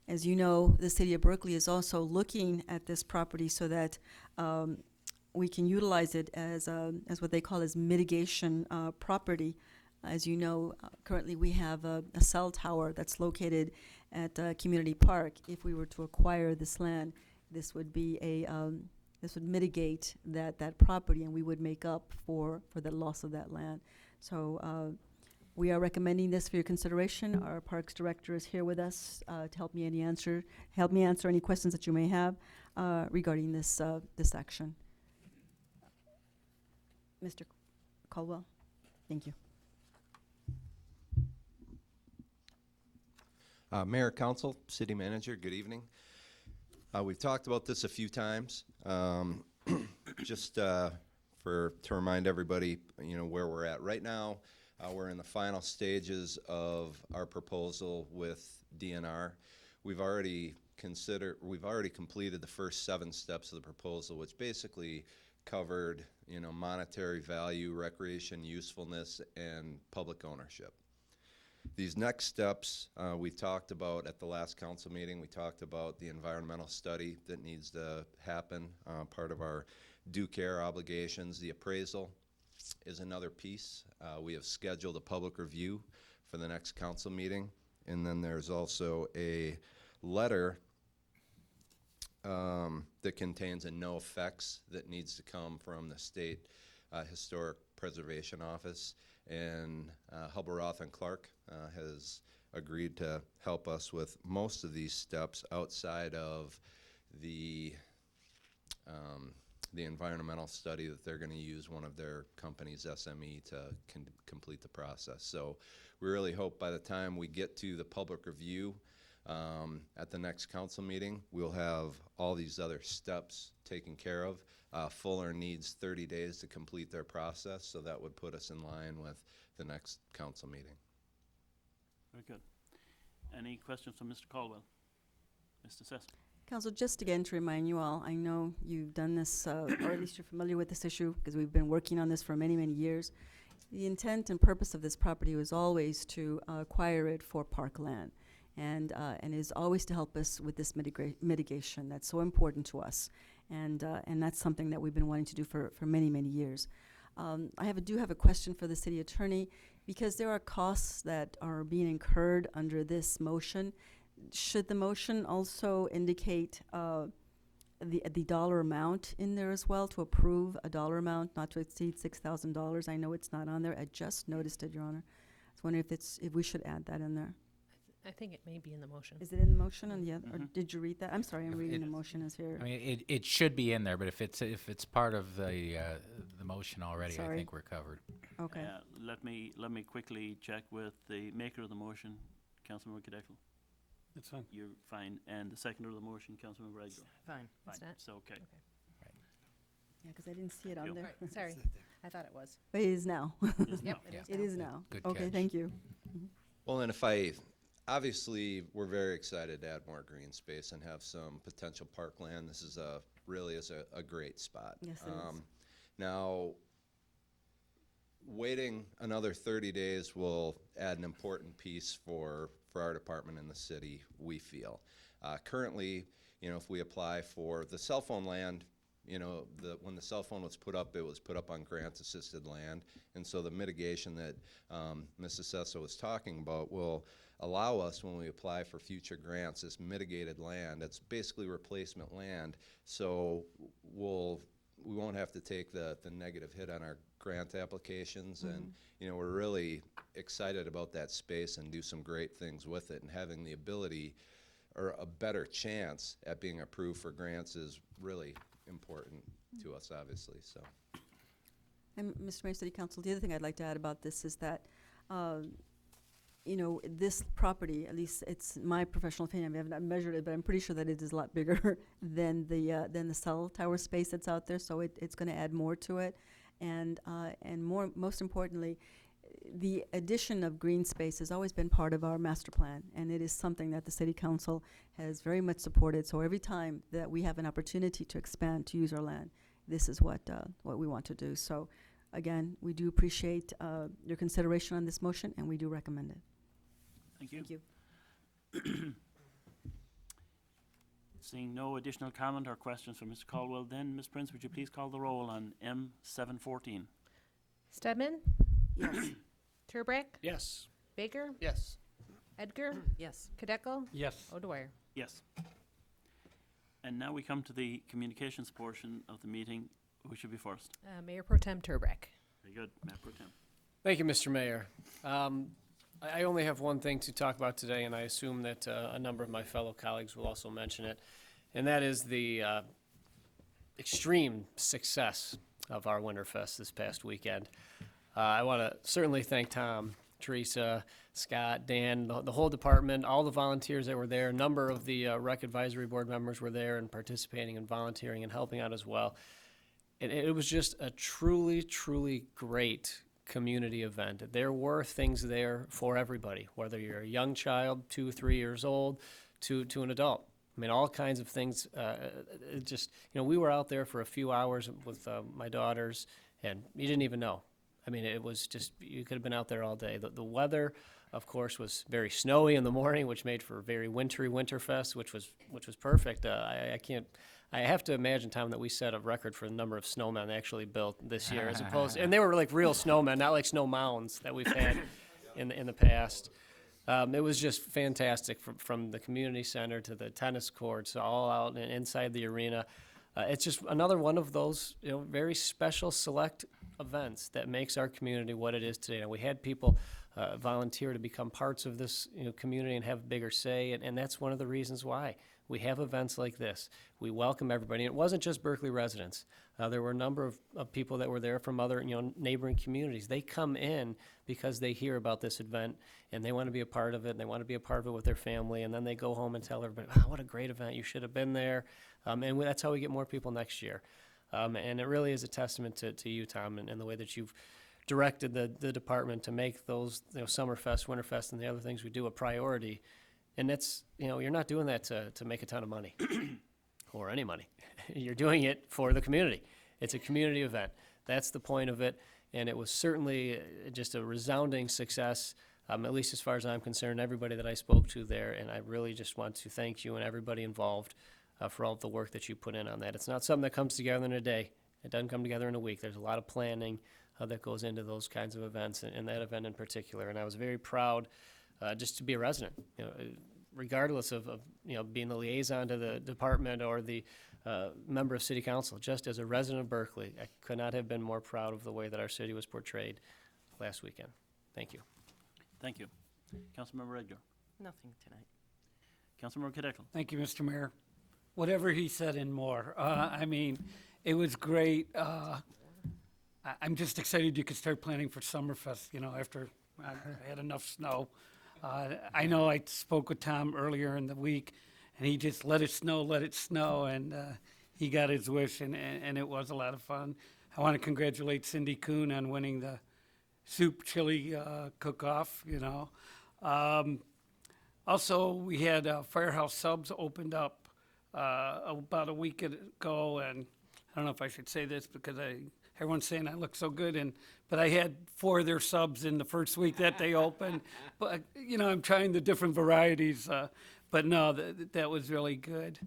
As you know, the city of Berkeley is also looking at this property so that we can utilize it as what they call as mitigation property. As you know, currently we have a cell tower that's located at Community Park. If we were to acquire this land, this would be this would mitigate that property, and we would make up for the loss of that land. So we are recommending this for your consideration. Our Parks Director is here with us to help me answer any questions that you may have regarding this action. Mr. Caldwell, thank you. Mayor, Council, City Manager, good evening. We've talked about this a few times. Just to remind everybody, where we're at right now. We're in the final stages of our proposal with DNR. We've already completed the first 7 steps of the proposal, which basically covered, monetary value, recreation, usefulness, and public ownership. These next steps we talked about at the last council meeting. We talked about the environmental study that needs to happen, part of our due care obligations. The appraisal is another piece. We have scheduled a public review for the next council meeting. And then there's also a letter that contains a no effects that needs to come from the State Historic Preservation Office. And Hubbell-Roth and Clark has agreed to help us with most of these steps outside of the the environmental study that they're going to use one of their company's SME to complete the process. So we really hope by the time we get to the public review at the next council meeting, we'll have all these other steps taken care of. Fuller needs 30 days to complete their process, so that would put us in line with the next council meeting. Very good. Any questions from Mr. Caldwell? Mr. Sessa? Council, just again to remind you all, I know you've done this, or at least you're familiar with this issue, because we've been working on this for many, many years. The intent and purpose of this property was always to acquire it for parkland, and is always to help us with this mitigation that's so important to us. And that's something that we've been wanting to do for many, many years. I do have a question for the city attorney, because there are costs that are being incurred under this motion. Should the motion also indicate the dollar amount in there as well, to approve a dollar amount not to exceed $6,000? I know it's not on there. I just noticed it, Your Honor. I was wondering if we should add that in there. I think it may be in the motion. Is it in the motion on the other, or did you read that? I'm sorry, I'm reading the motion as here. I mean, it should be in there, but if it's part of the motion already, I Sorry. think we're covered. Okay. Let me quickly check with the maker of the motion, Councilmember Cadeckel. That's fine. You're fine. And the seconder of the motion, Councilmember Ragsdale? Fine. It's Fine. not? So, okay. Yeah, because I didn't see it on Yep. there. Right, sorry, I thought it was. But it is now. Yes, Yep, no. it is It now. is now. Good Okay, catch. thank you. Well, and obviously, we're very excited to add more green space and have some potential parkland. This is really is a great spot. Yes, it is. Now, waiting another 30 days will add an important piece for our department in the city, we feel. Currently, if we apply for the cell phone land, when the cell phone was put up, it was put up on grant-assisted land, and so the mitigation that Mrs. Sessa was talking about will allow us, when we apply for future grants, this mitigated land. It's basically replacement land, so we won't have to take the negative hit on our grant applications, and we're really excited about that space and do some great things with it, and having the ability or a better chance at being approved for grants is really important to us, obviously. So, And Mr. Mayor, City Council, the other thing I'd like to add about this is that, this property, at least it's my professional opinion, I haven't measured it, but I'm pretty sure that it is a lot bigger than the cell tower space that's out there, so it's gonna add more to it. And most importantly, the addition of green space has always been part of our master plan, and it is something that the City Council has very much supported. So every time that we have an opportunity to expand, to use our land, this is what we want to do. So again, we do appreciate your consideration on this motion, and we do recommend it. Thank you. Thank you. Seeing no additional comment or questions from Mr. Caldwell, then, Ms. Prince, would you please call the roll on M714? Stedman? Yes. Turbrack? Yes. Baker? Yes. Edgar? Yes. Kadeckel? Yes. O'Dwyer? Yes. And now we come to the communications portion of the meeting. Who should be first? Mayor Pro Tem Turbrack. Very good, Matt Pro Tem. Thank you, Mr. Mayor. I only have one thing to talk about today, and I assume that a number of my fellow colleagues will also mention it, and that is the extreme success of our Winterfest this past weekend. I want to certainly thank Tom, Teresa, Scott, Dan, the whole department, all the volunteers that were there. A number of the Rec Advisory Board members were there and participating and volunteering and helping out as well. And it was just a truly, truly great community event. There were things there for everybody, whether you're a young child, 2 or 3 years old, to an adult. I mean, all kinds of things. We were out there for a few hours with my daughters, and you didn't even know. I mean, it was just, you could have been out there all day. The weather, of course, was very snowy in the morning, which made for a very wintry Winterfest, which was perfect. I have to imagine, Tom, that we set a record for the number of snowmen they actually built this year, as opposed, and they were like real snowmen, not like snow mounds that we've had in the past. It was just fantastic from the community center to the tennis courts, all out and inside the arena. It's just another one of those, very special select events that makes our community what it is today. And we had people volunteer to become parts of this community and have a bigger say, and that's one of the reasons why We have events like this. We welcome everybody. And it wasn't just Berkeley residents. There were a number of people that were there from other, neighboring communities. They come in because they hear about this event and they want to be a part of it, and they want to be a part of it with their family, and then they go home and tell everybody, wow, what a great event. You should have been there. And that's how we get more people next year. And it really is a testament to you, Tom, and the way that you've directed the department to make those, Summerfest, Winterfest, and the other things we do a priority. And that's, you're not doing that to make a ton of money or any money. You're doing it for the community. It's a community event. That's the point of it. And it was certainly just a resounding success, at least as far as I'm concerned, everybody that I spoke to there. And I really just want to thank you and everybody involved for all of the work that you put in on that. It's not something that comes together in a day. It doesn't come together in a week. There's a lot of planning that goes into those kinds of events, and that event in particular. And I was very proud just to be a resident, regardless of being the liaison to the department or the member of city council. Just as a resident of Berkeley, I could not have been more proud of the way that our city was portrayed last weekend. Thank you. Thank you. Councilmember Edgar. Nothing tonight. Councilmember Cadeckel. Thank you, Mr. Mayor. Whatever he said and more. It was great. I'm just excited you could start planning for Summerfest, after I had enough snow. I know I spoke with Tom earlier in the week, and he just let it snow, and he got his wish, and it was a lot of fun. I want to congratulate Cindy Kuhn on winning the soup chili cook-off, Also, we had Firehouse Subs opened up about a week ago, and I don't know if I should say this because everyone's saying I look so good, but I had 4 of their subs in the first week that they opened. But I'm trying the different varieties, but no, that was really good.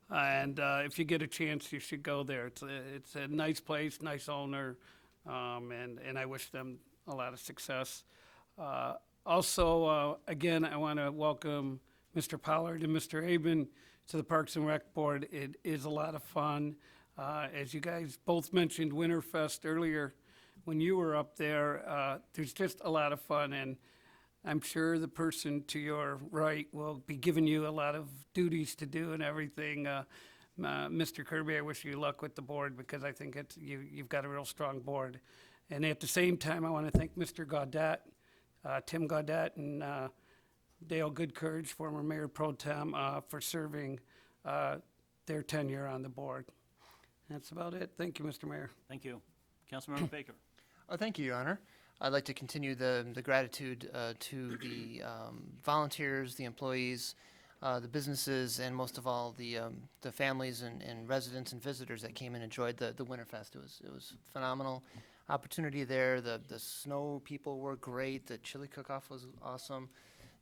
And if you get a chance, you should go there. It's a nice place, nice owner, and I wish them a lot of success. Also, again, I want to welcome Mr. Pollard and Mr. Aben to the Parks and Rec Board. It is a lot of fun. As you guys both mentioned Winterfest earlier, when you were up there, there's just a lot of fun, and I'm sure the person to your right will be giving you a lot of duties to do and everything. Mr. Kirby, I wish you luck with the board because I think you've got a real strong board. And at the same time, I want to thank Mr. Gaudet, Tim Gaudet, and Dale Goodcourage, former Mayor Pro Tem, for serving their tenure on the board. That's about it. Thank you, Mr. Mayor. Thank you. Councilmember Baker. Thank you, Your Honor. I'd like to continue the gratitude to the volunteers, the employees, the businesses, and most of all the families and residents and visitors that came and enjoyed the Winterfest. It was phenomenal opportunity there. The snow people were great. The chili cook-off was awesome.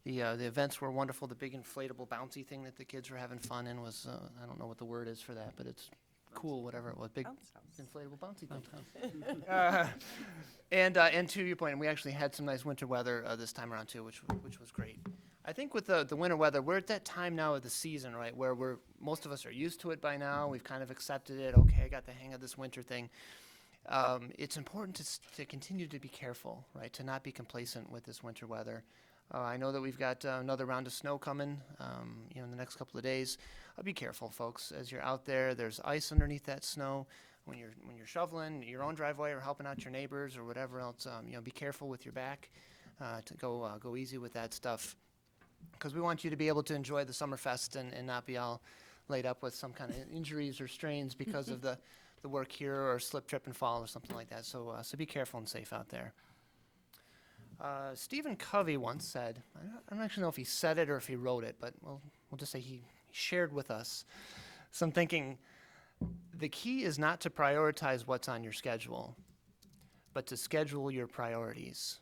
The events were wonderful. The big inflatable bouncy thing that the kids were having fun in was I don't know what the word is for that, but it's cool, whatever it was. Big inflatable bouncy thing. And to your point, and we actually had some nice winter weather this time around too, which was great. I think with the winter weather, we're at that time now of the season, right, where most of us are used to it by now. We've kind of accepted it. Okay, I got the hang of this winter thing. It's important to continue to be careful, right, to not be complacent with this winter weather. I know that we've got another round of snow coming, in the next couple of days. Be careful, folks, as you're out there. There's ice underneath that snow. When you're shoveling your own driveway or helping out your neighbors or whatever else, be careful with your back. To go easy with that stuff, because we want you to be able to enjoy the Summerfest and not be all laid up with some kind of injuries or strains because of the work here or slip, trip, and fall or something like that. So be careful and safe out there. Stephen Covey once said, I don't actually know if he said it or if he wrote it, but we'll just say he shared with us some thinking. The key is not to prioritize what's on your schedule, but to schedule your priorities.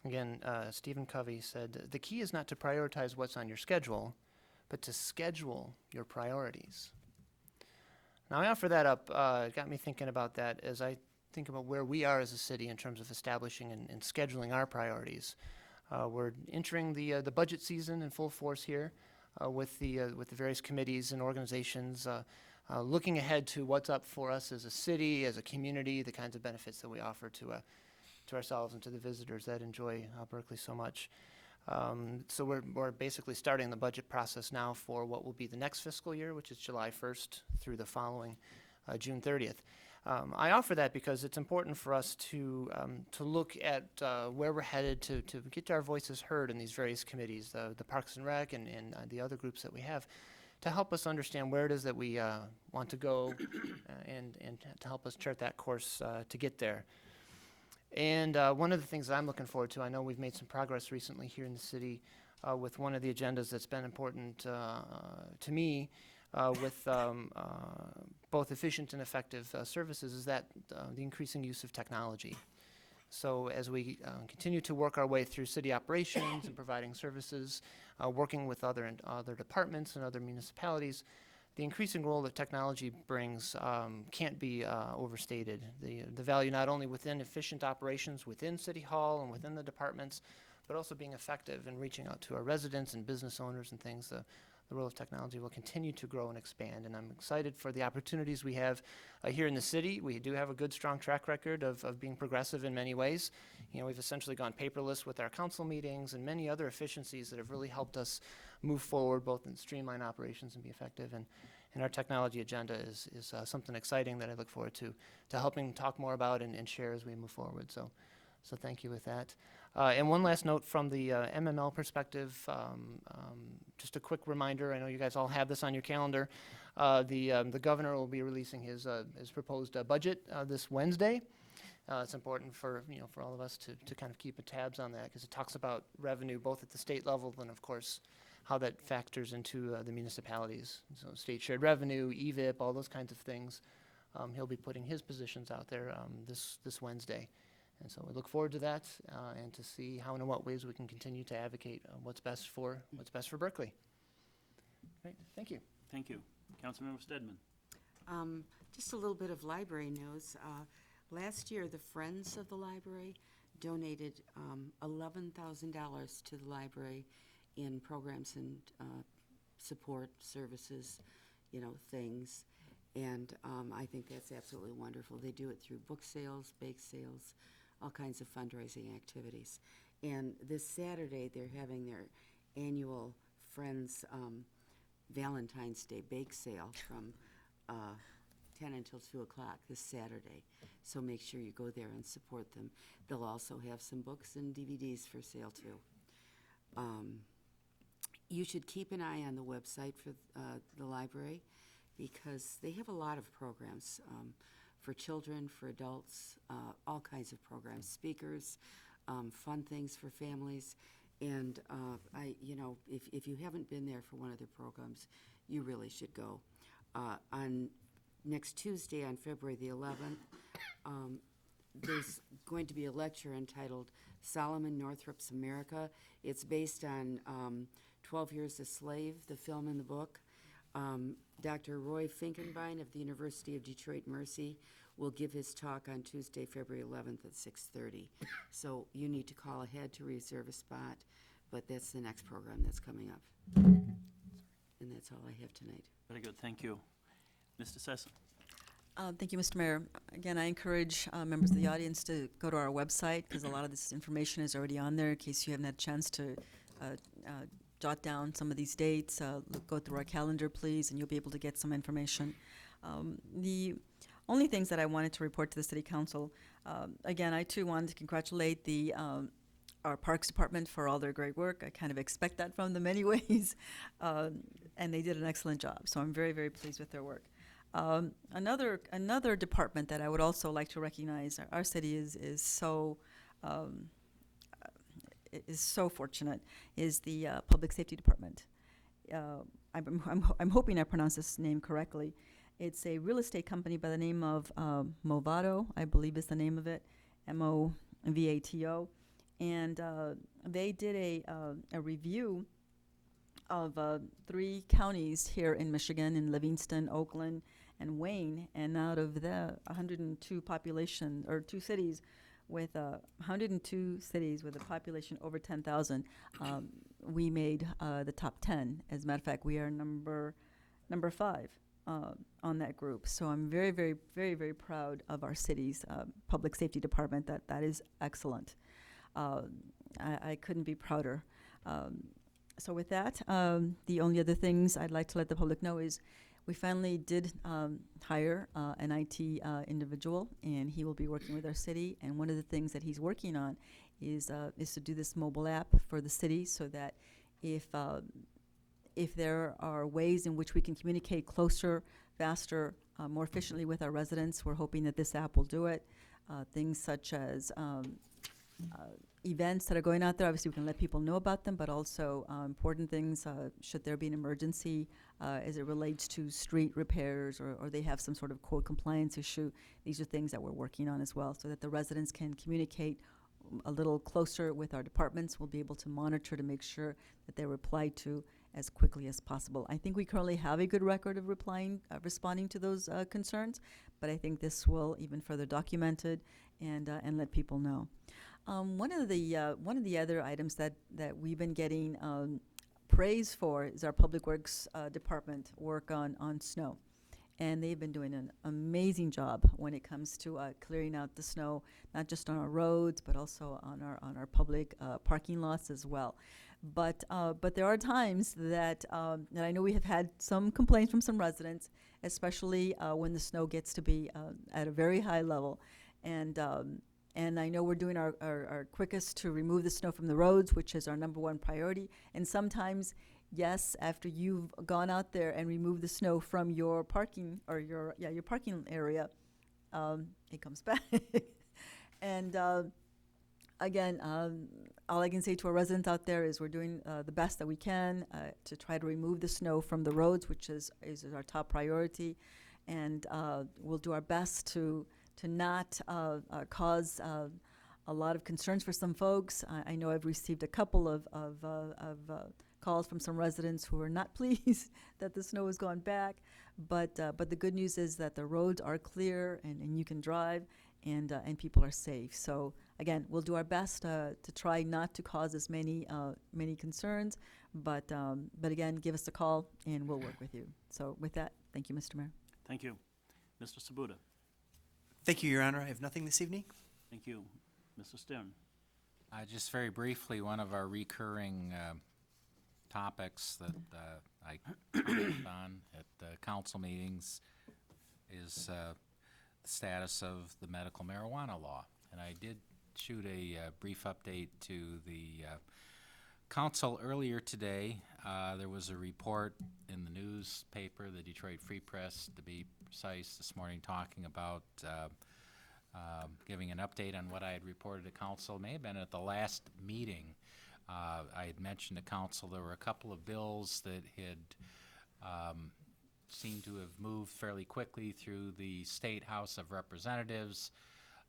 Again, Stephen Covey said, the key is not to prioritize what's on your schedule, but to schedule your priorities. Now, I offer that up, it got me thinking about that as I think about where we are as a city in terms of establishing and scheduling our priorities. We're entering the budget season in full force here with the various committees and organizations, looking ahead to what's up for us as a city, as a community, the kinds of benefits that we offer to ourselves and to the visitors that enjoy Berkeley so much. So we're basically starting the budget process now for what will be the next fiscal year, which is July 1st through the following June 30th. I offer that because it's important for us to look at where we're headed, to get our voices heard in these various committees, the Parks and Rec and the other groups that we have, to help us understand where it is that we want to go and to help us chart that course to get there. And one of the things that I'm looking forward to, I know we've made some progress recently here in the city with one of the agendas that's been important to me, with both efficient and effective services, is that the increasing use of technology. So as we continue to work our way through city operations and providing services, working with other departments and other municipalities, the increasing role that technology brings can't be overstated. The value not only within efficient operations within City Hall and within the departments, but also being effective in reaching out to our residents and business owners and things. The role of technology will continue to grow and expand, and I'm excited for the opportunities we have here in the city. We do have a good, strong track record of being progressive in many ways. You know, we've essentially gone paperless with our council meetings and many other efficiencies that have really helped us move forward, both in streamline operations and be effective. And our technology agenda is something exciting that I look forward to helping talk more about and share as we move forward. So thank you with that. And one last note from the MML perspective, just a quick reminder, I know you guys all have this on your calendar. The governor will be releasing his proposed budget this Wednesday. It's important for all of us to kind of keep tabs on that, because it talks about revenue both at the state level and, of course, how that factors into the municipalities. So state shared revenue, EVIP, all those kinds of things. He'll be putting his positions out there this Wednesday. And so we look forward to that and to see how and in what ways we can continue to advocate what's best for Berkeley. Great, thank you. Thank you. Councilmember Stedman. Just a little bit of library news. Last year, the Friends of the Library donated $11,000 to the library in programs and support services, things. And I think that's absolutely wonderful. They do it through book sales, bake sales, all kinds of fundraising activities. And this Saturday, they're having their annual Friends Valentine's Day bake sale from 10 until 2 o'clock this Saturday. So make sure you go there and support them. They'll also have some books and DVDs for sale, too. You should keep an eye on the website for the library, because they have a lot of programs for children, for adults, all kinds of programs, speakers, fun things for families. And if you haven't been there for one of their programs, you really should go. On next Tuesday, on February the 11th, there's going to be a lecture entitled Solomon Northrup's America. It's based on 12 Years a Slave, the film and the book. Dr. Roy Finkenbein of the University of Detroit Mercy will give his talk on Tuesday, February 11th at 6:30. So you need to call ahead to reserve a spot, but that's the next program that's coming up. And that's all I have tonight. Very good, thank you. Mr. Sessa. Thank you, Mr. Mayor. Again, I encourage members of the audience to go to our website, because a lot of this information is already on there in case you haven't had a chance to jot down some of these dates. Go through our calendar, please, and you'll be able to get some information. The only things that I wanted to report to the City Council, again, I too wanted to congratulate our Parks Department for all their great work. I kind of expect that from them anyways, and they did an excellent job, so I'm very, very pleased with their work. Another department that I would also like to recognize, our city is so fortunate, is the Public Safety Department. I'm hoping I pronounced this name correctly. It's a real estate company by the name of Movato, I believe is the name of it, Movato, and they did a review of 3 counties here in Michigan, in Livingston, Oakland, and Wayne, and out of the 102 population, or 2 cities, with 102 cities with a population over 10,000, we made the top 10. As a matter of fact, we are number 5 on that group. So I'm very, very, very, very proud of our city's public safety department. That is excellent. I couldn't be prouder. So with that, the only other things I'd like to let the public know is we finally did hire an IT individual, and he will be working with our city. And one of the things that he's working on is to do this mobile app for the city, so that if there are ways in which we can communicate closer, faster, more efficiently with our residents, we're hoping that this app will do it. Things such as events that are going out there, obviously we can let people know about them, but also important things, should there be an emergency as it relates to street repairs, or they have some sort of code compliance issue. These are things that we're working on as well, so that the residents can communicate a little closer with our departments. We'll be able to monitor to make sure that they're replied to as quickly as possible. I think we currently have a good record of responding to those concerns, but I think this will even further document it and let people know. One of the other items that we've been getting praise for is our Public Works Department work on snow. And they've been doing an amazing job when it comes to clearing out the snow, not just on our roads, but also on our public parking lots as well. But there are times that I know we have had some complaints from some residents, especially when the snow gets to be at a very high level. And I know we're doing our quickest to remove the snow from the roads, which is our #1 priority. And sometimes, yes, after you've gone out there and removed the snow from your parking or your parking area, it comes back. And again, all I can say to our residents out there is we're doing the best that we can to try to remove the snow from the roads, which is our top priority. And we'll do our best to not cause a lot of concerns for some folks. I know I've received a couple of calls from some residents who are not pleased that the snow has gone back. But the good news is that the roads are clear and you can drive, and people are safe. So again, we'll do our best to try not to cause as many concerns. But again, give us a call and we'll work with you. So with that, thank you, Mr. Mayor. Thank you. Mr. Sabuda. Thank you, Your Honor. I have nothing this evening. Thank you. Mr. Stern. Just very briefly, one of our recurring topics that I comment on at council meetings is the status of the medical marijuana law. And I did shoot a brief update to the council earlier today. There was a report in the newspaper, the Detroit Free Press, to be precise, this morning, talking about giving an update on what I had reported to council. It may have been at the last meeting. I had mentioned to council there were a couple of bills that had seemed to have moved fairly quickly through the State House of Representatives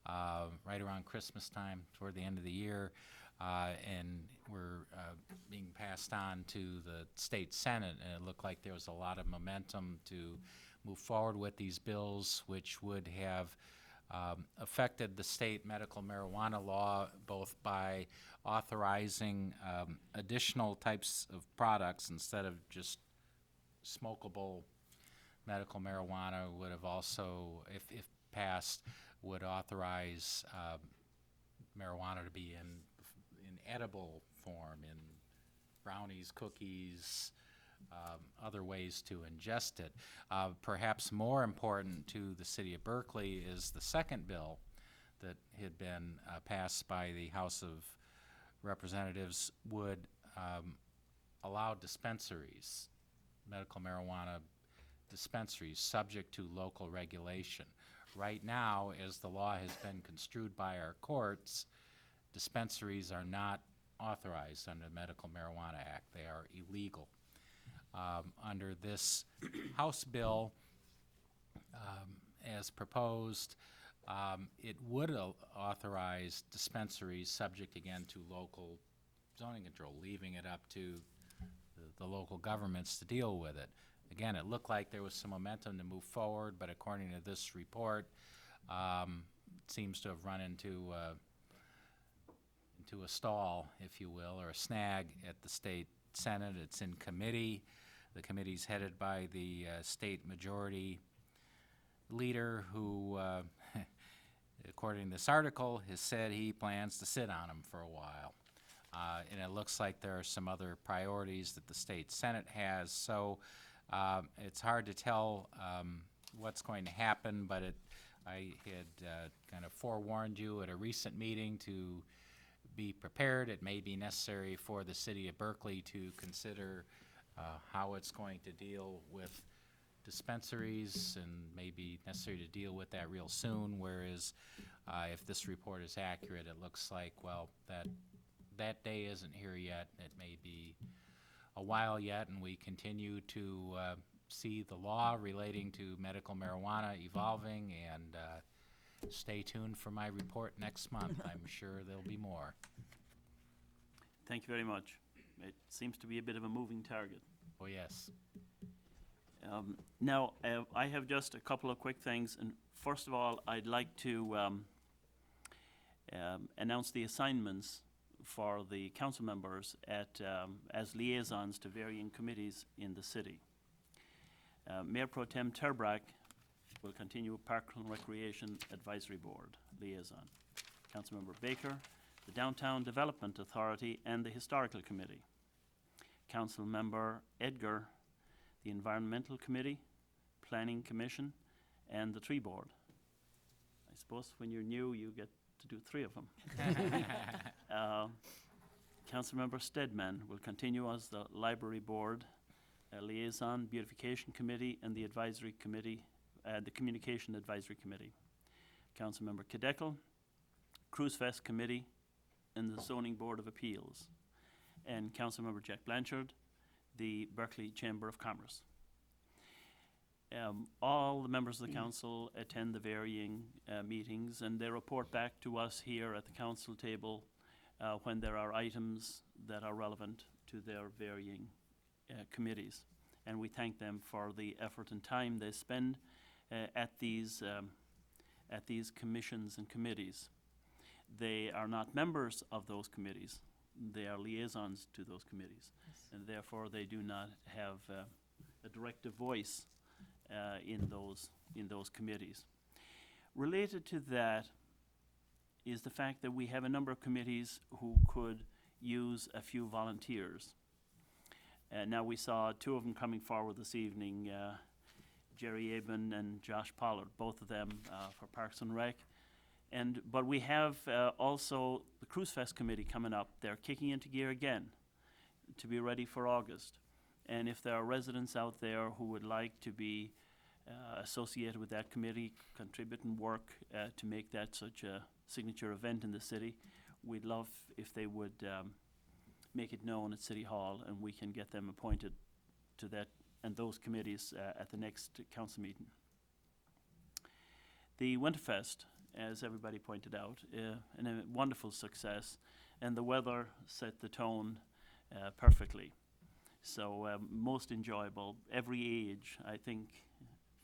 right around Christmas time, toward the end of the year, and were being passed on to the State Senate, and it looked like there was a lot of momentum to move forward with these bills, which would have affected the state medical marijuana law, both by authorizing additional types of products instead of just smokable medical marijuana, would have also, if passed, would authorize marijuana to be in edible form, in brownies, cookies, other ways to ingest it. Perhaps more important to the city of Berkeley is the second bill that had been passed by the House of Representatives would allow dispensaries, medical marijuana dispensaries, subject to local regulation. Right now, as the law has been construed by our courts, dispensaries are not authorized under the Medical Marijuana Act. They are illegal. Under this House bill, as proposed, it would authorize dispensaries subject again to local zoning control, leaving it up to the local governments to deal with it. Again, it looked like there was some momentum to move forward, but according to this report, it seems to have run into a stall, if you will, or a snag at the state Senate. It's in committee. The committee's headed by the state majority leader who, according to this article, has said he plans to sit on them for a while. And it looks like there are some other priorities that the state Senate has. So it's hard to tell what's going to happen, but I had kind of forewarned you at a recent meeting to be prepared. It may be necessary for the city of Berkeley to consider how it's going to deal with dispensaries, and may be necessary to deal with that real soon, whereas if this report is accurate, it looks like, well, that day isn't here yet. It may be a while yet, and we continue to see the law relating to medical marijuana evolving, and stay tuned for my report next month. I'm sure there'll be more. Thank you very much. It seems to be a bit of a moving target. Oh, yes. Now, I have just a couple of quick things, and first of all, I'd like to announce the assignments for the council members as liaisons to varying committees in the city. Mayor Pro Tem Terbrack will continue Park and Recreation Advisory Board liaison. Councilmember Baker, the Downtown Development Authority and the Historical Committee. Councilmember Edgar, the Environmental Committee, Planning Commission, and the Tree Board. I suppose when you're new, you get to do 3 of them. Councilmember Stedman will continue as the Library Board liaison, Beautification Committee, and the Advisory Committee, the Communication Advisory Committee. Councilmember Kadekel, Cruise Fest Committee, and the Zoning Board of Appeals. And Councilmember Jack Blanchard, the Berkeley Chamber of Commerce. All the members of the council attend the varying meetings, and they report back to us here at the council table when there are items that are relevant to their varying committees. And we thank them for the effort and time they spend at these commissions and committees. They are not members of those committees. They are liaisons to those committees, and therefore they do not have a directive voice in those committees. Related to that is the fact that we have a number of committees who could use a few volunteers. Now we saw 2 of them coming forward this evening, Jerry Aben and Josh Pollard, both of them for Parks and Rec. But we have also the Cruise Fest Committee coming up. They're kicking into gear again to be ready for August. And if there are residents out there who would like to be associated with that committee, contribute and work to make that such a signature event in the city, we'd love if they would make it known at City Hall, and we can get them appointed to that and those committees at the next council meeting. The Winterfest, as everybody pointed out, and a wonderful success, and the weather set the tone perfectly. So most enjoyable, every age, I think,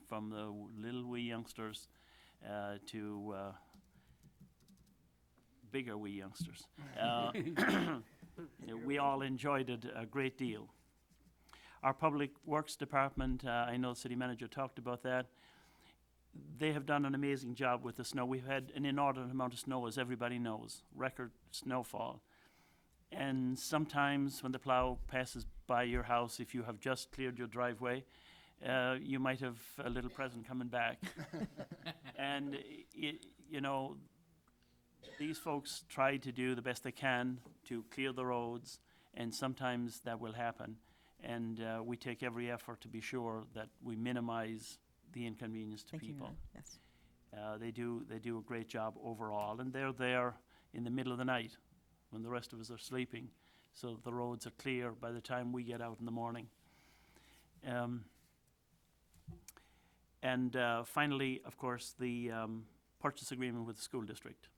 from the little wee youngsters to bigger wee youngsters. We all enjoyed it a great deal. Our Public Works Department, I know the city manager talked about that. They have done an amazing job with the snow. We've had an inordinate amount of snow, as everybody knows, record snowfall. And sometimes when the plow passes by your house, if you have just cleared your driveway, you might have a little present coming back. And, you know, these folks try to do the best they can to clear the roads, and sometimes that will happen. And we take every effort to be sure that we minimize the inconvenience to Thank you, people. Mayor. Yes. They do a great job overall, and they're there in the middle of the night when the rest of us are sleeping, so the roads are clear by the time we get out in the morning. Finally, of course, the purchase agreement with the school district.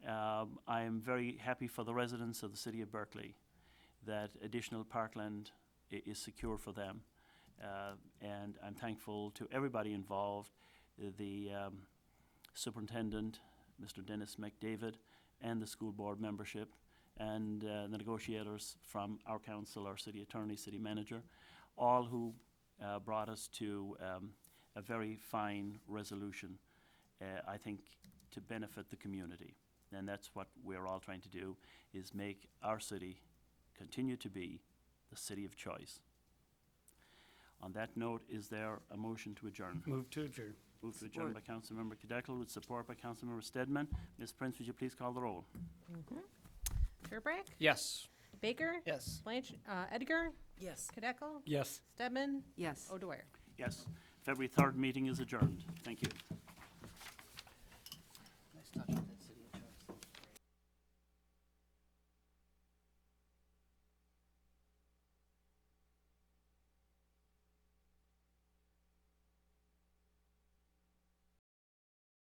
I am very happy for the residents of the city of Berkeley that additional parkland is secure for them. And I'm thankful to everybody involved, the superintendent, Mr. Dennis McDavid, and the school board membership, and the negotiators from our council, our city attorney, city manager, all who brought us to a very fine resolution, I think, to benefit the community. then that's what we're all trying to do, is make our city continue to be the city of choice. On that note, is there a motion to adjourn? Move to adjourn. Moved to adjourn by Councilmember Cadeckel with support by Councilmember Stedman. Ms. Prince, would you please call the roll? Turbrack, Yes. Baker, Yes. Blanch, Edgar, Yes. Kadeco, Yes. Stedman, Yes. O'Dwyer. Yes. February 3rd meeting is adjourned. Thank you.